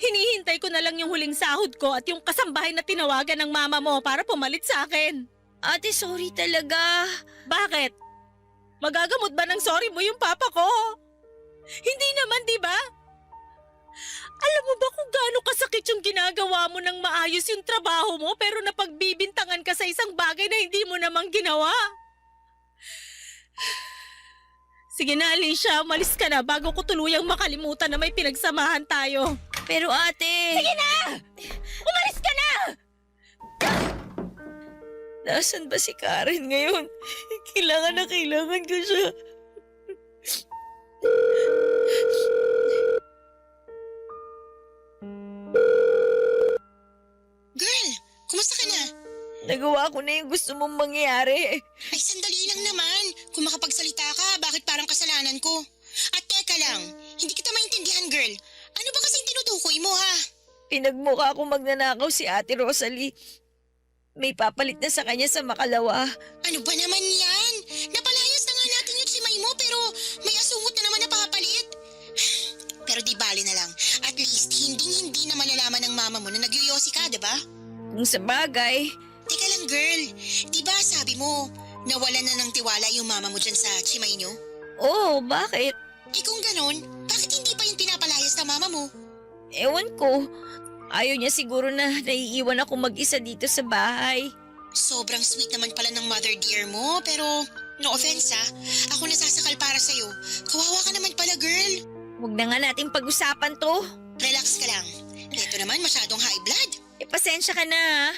Hinihintay ko na lang yung huling sahod ko at yung kasambahay na tinawagan ng mama mo para pumalit sa akin. Ate, sorry talaga. Bakit? Magagamot ba ng sorry mo yung papa ko? Hindi naman, di ba? Alam mo ba kung gaano kasakit yung ginagawa mo nang maayos yung trabaho mo pero napagbibintangan ka sa isang bagay na hindi mo namang ginawa? Sige na, Alicia, umalis ka na bago ko tuluyang makalimutan na may pinagsamahan tayo. Pero ate... Sige na! Umalis ka na! Nasaan ba si Karen ngayon? Kailangan na kailangan ko siya. Girl, kumusta ka na? Nagawa ko na yung gusto mong mangyari. Ay, sandali lang naman. Kung makapagsalita ka, bakit parang kasalanan ko? At teka lang, hindi kita maintindihan, girl. Ano ba kasing tinutukoy mo, ha? Pinagmukha ko magnanakaw si Ate Rosalie. May papalit na sa kanya sa Makalawa. Ano ba naman yan? Napalayas na nga natin yung simay mo, pero may asungot na naman na papalit. Pero di bali na lang. At least, hindi na malalaman ng mama mo na nagyoyosi ka, diba? Kung sa bagay, Teka lang, girl. Di ba sabi mo, nawalan na ng tiwala yung mama mo dyan sa chimay nyo? oh, bakit? Eh kung ganon, bakit hindi pa yung pinapalayas ng mama mo? Ewan ko. Ayaw niya siguro na naiiwan ako mag-isa dito sa bahay. Sobrang sweet naman pala ng mother dear mo, pero no offense ha, ako nasasakal para sa'yo. Kawawa ka naman pala, girl. Huwag na nga nating pag-usapan to. Relax ka lang. Ito naman masyadong high blood. Pasensya ka na ha.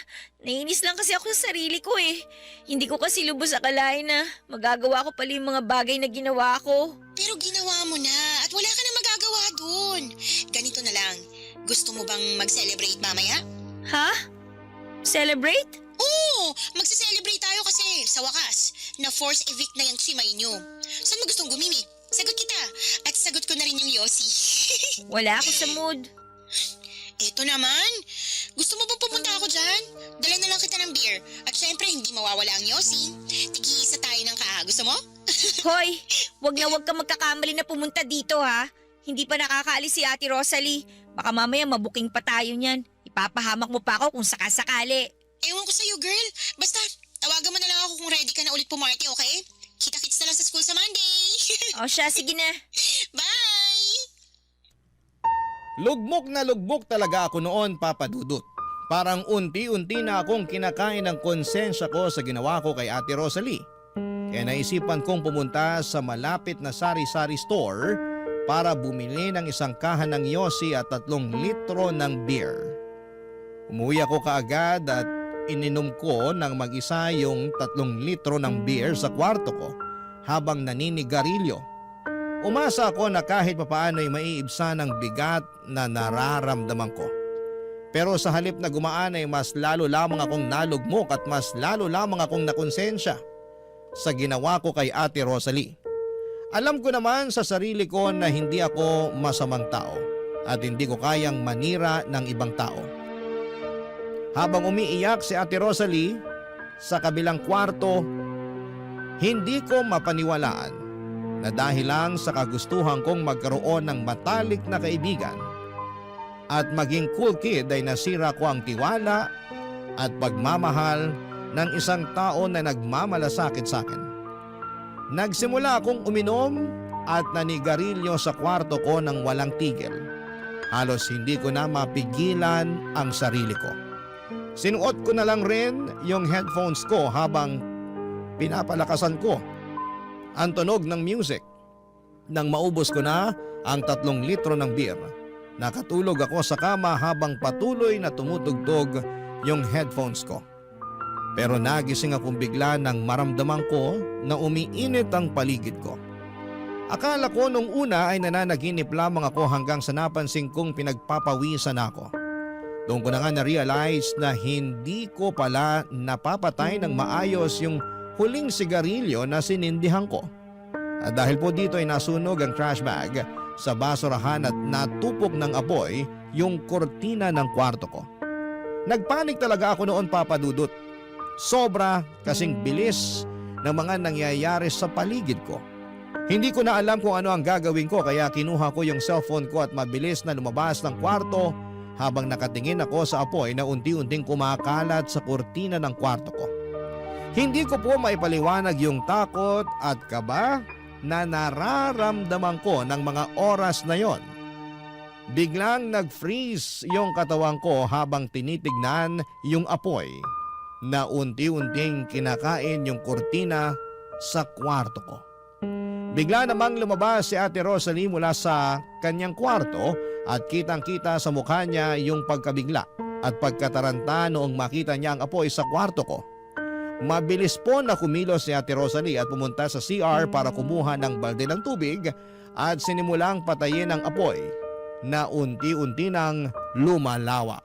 Naiinis lang kasi ako sa sarili ko eh. Hindi ko kasi lubos akalain na magagawa ko pala yung mga bagay na ginawa ko. Pero ginawa mo na at wala ka na magagawa dun. Ganito na lang, gusto mo bang mag-celebrate mamaya? Ha? Celebrate? Oo, magse-celebrate tayo kasi sa wakas, na-force evict na yung chimay nyo. Saan mo gustong gumimik? Sagot kita at sagot ko na rin yung Yossi. Wala ako sa mood. Eto naman, gusto mo bang pumunta ako dyan? Dala na lang kita ng beer. At syempre, hindi mawawala ang Yossi. Tigi-isa tayo ng kaha. Gusto mo? Hoy, wag ka magkakamali na pumunta dito ha. Hindi pa nakakaalis si Ate Rosalie. Baka mamaya mabuking pa tayo niyan. Ipapahamak mo pa ako kung sakasakali. Ewan ko sa'yo, girl. Basta, tawagan mo na lang ako kung ready ka na ulit pumarty, okay? Kita-kits na lang sa school sa Monday. O siya, sige na. Bye! Lugmok na lugmok talaga ako noon, Papa Dudut. Parang unti-unti na akong kinakain ng konsensya ko sa ginawa ko kay Ate Rosalie. Kaya naisipan kong pumunta sa malapit na sari-sari store para bumili ng isang kahan ng Yossi at 3 litro ng beer. Umuwi ako kaagad at ininom ko ng mag-isa yung 3 litro ng beer sa kwarto ko habang naninigarilyo. Umasa ako na kahit papaano ay maiibsan ang bigat na nararamdaman ko. Pero sa halip na gumaan ay mas lalo lamang akong nalugmok at mas lalo lamang akong nakonsensya sa ginawa ko kay Ate Rosalie. Alam ko naman sa sarili ko na hindi ako masamang tao at hindi ko kayang manira ng ibang tao. Habang umiiyak si Ate Rosalie sa kabilang kwarto, hindi ko mapaniwalaan na dahil lang sa kagustuhan kong magkaroon ng matalik na kaibigan at maging cool kid ay nasira ko ang tiwala at pagmamahal ng isang tao na nagmamalasakit sa akin. Nagsimula akong uminom at nanigarilyo sa kwarto ko ng walang tigil. Halos hindi ko na mapigilan ang sarili ko. Sinuot ko na lang rin yung headphones ko habang pinapalakasan ko ang tunog ng music. Nang maubos ko na ang 3 litro ng beer, nakatulog ako sa kama habang patuloy na tumutugtog yung headphones ko. Pero nagising akong bigla nang maramdaman ko na umiinit ang paligid ko. Akala ko nung una ay nananaginip lamang ako hanggang sa napansin kong pinagpapawisan ako. Doon ko na nga na-realize na hindi ko pala napapatay ng maayos yung huling sigarilyo na sinindihan ko. At dahil po dito ay nasunog ang trash bag sa basurahan at natupok ng apoy yung kortina ng kwarto ko. Nagpanik talaga ako noon, Papa Dudut. Sobra kasing bilis ng mga nangyayari sa paligid ko. Hindi ko na alam kung ano ang gagawin ko kaya kinuha ko yung cellphone ko at mabilis na lumabas ng kwarto habang nakatingin ako sa apoy na unti-unting kumakalat sa kurtina ng kwarto ko. Hindi ko po maipaliwanag yung takot at kaba na nararamdaman ko ng mga oras na yon. Biglang nag-freeze yung katawan ko habang tinitignan yung apoy na unti-unting kinakain yung kurtina sa kwarto ko. Bigla namang lumabas si Ate Rosalie mula sa kanyang kwarto at kitang-kita sa mukha niya yung pagkabigla at pagkataranta noong makita niya ang apoy sa kwarto ko. Mabilis po na kumilos si Ate Rosalie at pumunta sa CR para kumuha ng balde ng tubig at sinimulang patayin ang apoy na unti-unti nang lumalawak.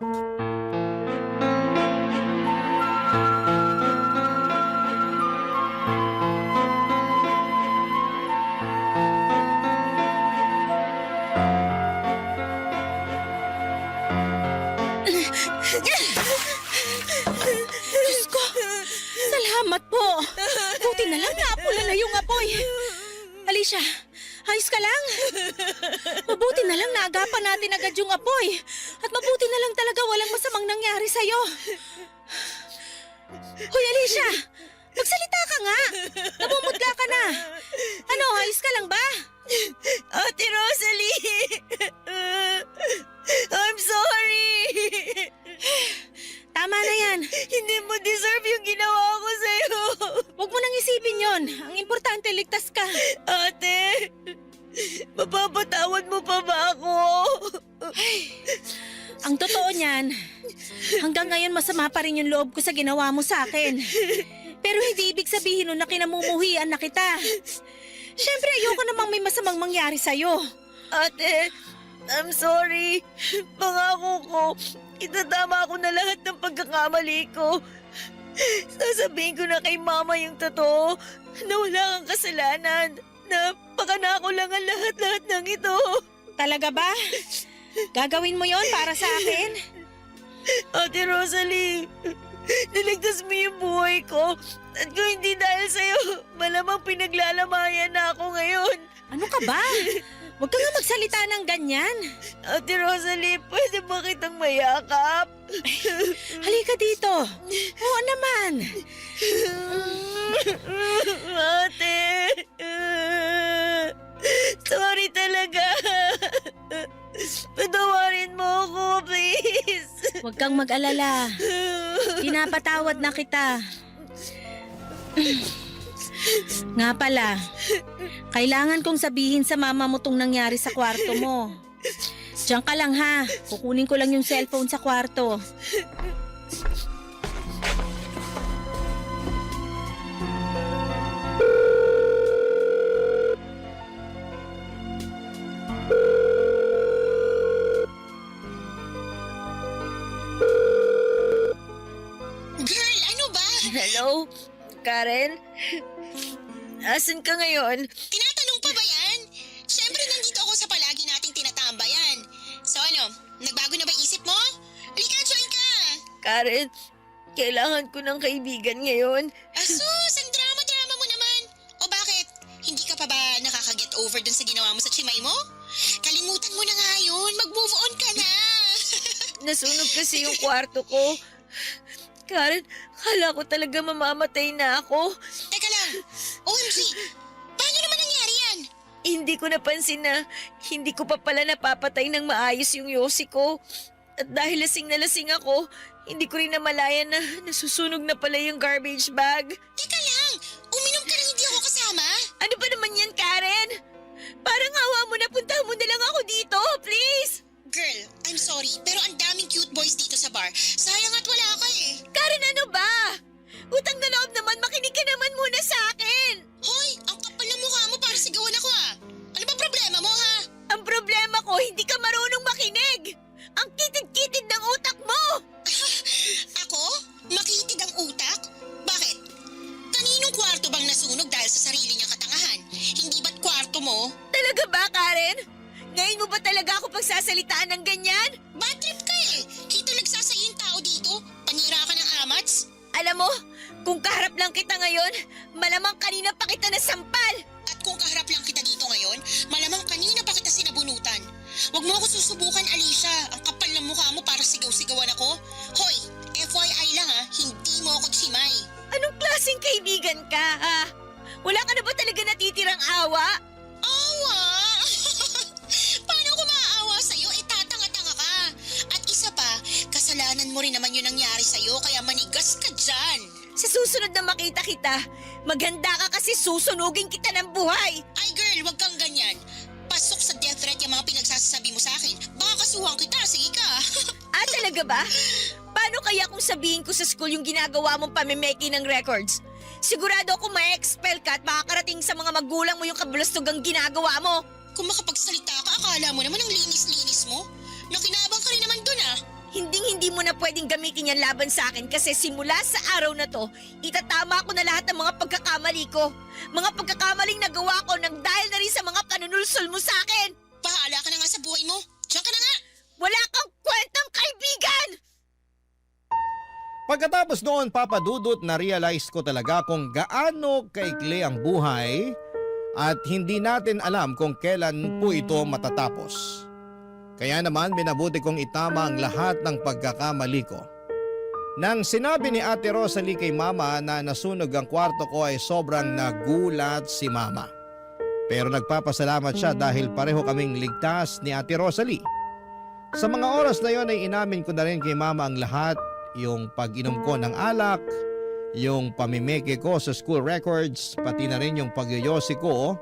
Diyos ko, salamat po. Buti na lang naapula na yung apoy. Alicia, ayos ka lang? Mabuti na lang naagapan natin agad yung apoy. At mabuti na lang talaga walang masamang nangyari sa'yo. Hoy Alicia, magsalita ka nga. Namumutla ka na. Ano, ayos ka lang ba? Ate Rosalie! I'm sorry! Tama na yan. Hindi mo deserve yung ginawa ko sa'yo. Huwag mo nang isipin yon. Ang importante, ligtas ka. Ate, mapapatawad mo pa ba ako? Ang totoo niyan, hanggang ngayon masama pa rin yung loob ko sa ginawa mo sa akin. Pero hindi ibig sabihin nun na kinamumuhian na kita. Siyempre ayoko namang may masamang mangyari sa'yo. Ate, I'm sorry. Pangako ko, itatama ko na lahat ng pagkakamali ko. Sasabihin ko na kay Mama yung totoo na wala kang kasalanan. Na pakanako lang ang lahat-lahat ng ito. Talaga ba? Gagawin mo yon para sa akin? Ate Rosalie, niligtas mo yung buhay ko. At kung hindi dahil sa'yo, malamang pinaglalamayan na ako ngayon. Ano ka ba? Huwag ka nga magsalita ng ganyan. Ate Rosalie, pwede ba kitang mayakap? Halika dito. Oo naman. Ate, sorry talaga. Patawarin mo ako, please. Huwag kang mag-alala. Pinapatawad na kita. Nga pala, kailangan kong sabihin sa mama mo tong nangyari sa kwarto mo. Diyan ka lang ha. Kukunin ko lang yung cellphone sa kwarto. Girl, ano ba? Hello, Karen? Asan ka ngayon? Tinatanong pa ba yan? Siyempre nandito ako sa palagi nating tinatambayan. So ano, nagbago na ba isip mo? Halika, join ka! Karen, kailangan ko ng kaibigan ngayon. Asus, ang drama-drama mo naman. O bakit? Hindi ka pa ba nakaka-get over dun sa ginawa mo sa chimay mo? Kalimutan mo na nga yun. Mag-move on ka na. Nasunog kasi yung kwarto ko. Karen, kala ko talaga mamamatay na ako. Teka lang. OMG, paano naman nangyari yan? Hindi ko napansin na hindi ko pa pala napapatay ng maayos yung yosi ko. At dahil lasing na lasing ako, hindi ko rin namalayan na nasusunog na pala yung garbage bag. Teka lang, uminom ka nang hindi ako kasama? Ano ba naman yan, Karen? Parang awa mo na, puntahan mo na lang ako dito, please! Girl, I'm sorry, pero ang daming cute boys dito sa bar. Sayang at wala ka eh. Karen, ano ba? Utang na loob naman, makinig ka naman muna sa akin! Hoy, ang kapal ng mukha mo para sigawan ako Ano ba problema mo ha? Ang problema ko, hindi ka marunong makinig! Ang kitid-kitid ng utak mo! Ako? Makitid ang utak? Bakit? Kaninong kwarto bang nasunog dahil sa sarili niyang katangahan? Hindi ba't kwarto mo? Talaga ba, Karen? Ngayon mo ba talaga ako pagsasalitaan ng ganyan? Bad trip ka Kita nagsasayo yung tao dito. Panira ka ng amats. Alam mo, kung kaharap lang kita ngayon, malamang kanina pa kita nasampal! At kung kaharap lang kita dito ngayon, malamang kanina pa kita sinabunutan. Huwag mo ako susubukan, Alicia. Ang kapal ng mukha mo para sigaw-sigawan ako. Hoy, FYI lang hindi mo ako chimay. Anong klaseng kaibigan ka, ha? Wala ka na ba talaga natitirang awa? Awa? Paano ko maaawa sa'yo? Tatanga-tanga ka. At isa pa, kasalanan mo rin naman yung nangyari sa'yo, kaya manigas ka dyan. Sa susunod na makita kita, maganda ka kasi susunugin kita ng buhay! Ay girl, wag kang ganyan. Pasok sa death threat yung mga pinagsasabi mo sa akin. Baka kasuhan kita, sige ka. Talaga ba? Paano kaya kung sabihin ko sa school yung ginagawa mong pamimeki ng records? Sigurado ako ma-expel ka at makakarating sa mga magulang mo yung kabulastugang ginagawa mo. Kung makapagsalita ka, akala mo naman ang linis-linis mo. Nakinabang ka rin naman dun Hinding-hindi mo na pwedeng gamitin yan laban sa akin kasi simula sa araw na to, itatama ko na lahat ng mga pagkakamali ko. Mga pagkakamaling nagawa ko nang dahil na rin sa mga panunulsol mo sa akin. Bahala ka na nga sa buhay mo. Diyan ka na nga. Wala kang kwentang kaibigan! Pagkatapos noon, Papa Dudut, na-realize ko talaga kung gaano kaikli ang buhay at hindi natin alam kung kailan po ito matatapos. Kaya naman minabuti kong itama ang lahat ng pagkakamali ko. Nang sinabi ni Ate Rosalie kay Mama na nasunog ang kwarto ko ay sobrang nagulat si Mama. Pero nagpapasalamat siya dahil pareho kaming ligtas ni Ate Rosalie. Sa mga oras na yon ay inamin ko na rin kay Mama ang lahat, yung pag-inom ko ng alak, yung pamimeke ko sa school records, pati na rin yung pagyoyosi ko.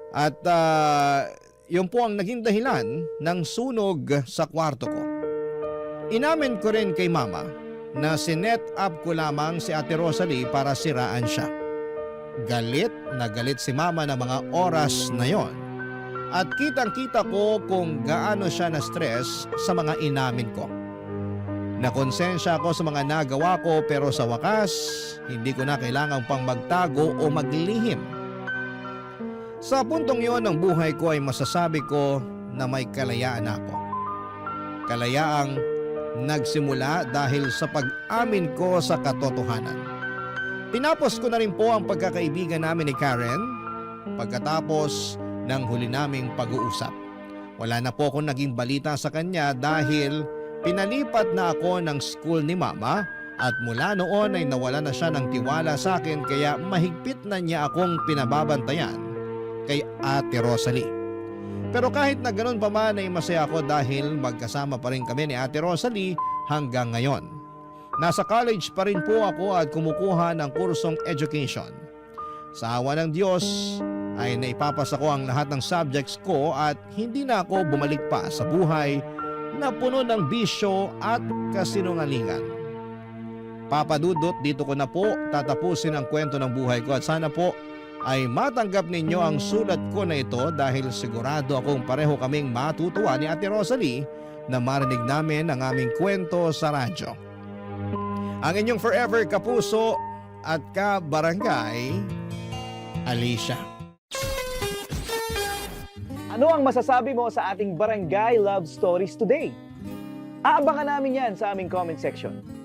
At yun po ang naging dahilan ng sunog sa kwarto ko. Inamin ko rin kay Mama na sinet up ko lamang si Ate Rosalie para siraan siya. Galit na galit si Mama ng mga oras na yon. At kitang-kita ko kung gaano siya na-stress sa mga inamin ko. Nakonsensya ako sa mga nagawa ko pero sa wakas, hindi ko na kailangang pang magtago o maglihim. Sa puntong yon ng buhay ko ay masasabi ko na may kalayaan ako. Kalayaang nagsimula dahil sa pag-amin ko sa katotohanan. Tinapos ko na rin po ang pagkakaibigan namin ni Karen pagkatapos ng huli naming pag-uusap. Wala na po akong naging balita sa kanya dahil pinalipat na ako ng school ni Mama at mula noon ay nawala na siya ng tiwala sa akin kaya mahigpit na niya akong pinababantayan kay Ate Rosalie. Pero kahit na ganun pa man ay masaya ako dahil magkasama pa rin kami ni Ate Rosalie hanggang ngayon. Nasa college pa rin po ako at kumukuha ng kursong education. Sa awa ng Diyos ay naipapasa ko ang lahat ng subjects ko at hindi na ako bumalik pa sa buhay na puno ng bisyo at kasinungalingan. Papa Dudut, dito ko na po tatapusin ang kwento ng buhay ko at sana po ay matanggap ninyo ang sulat ko na ito dahil sigurado akong pareho kaming matutuwa ni Ate Rosalie na marinig namin ang aming kwento sa radyo. Ang inyong forever kapuso at ka-barangay, Alicia. Ano ang masasabi mo sa ating Barangay Love Stories today? Aabangan namin yan sa aming comment section.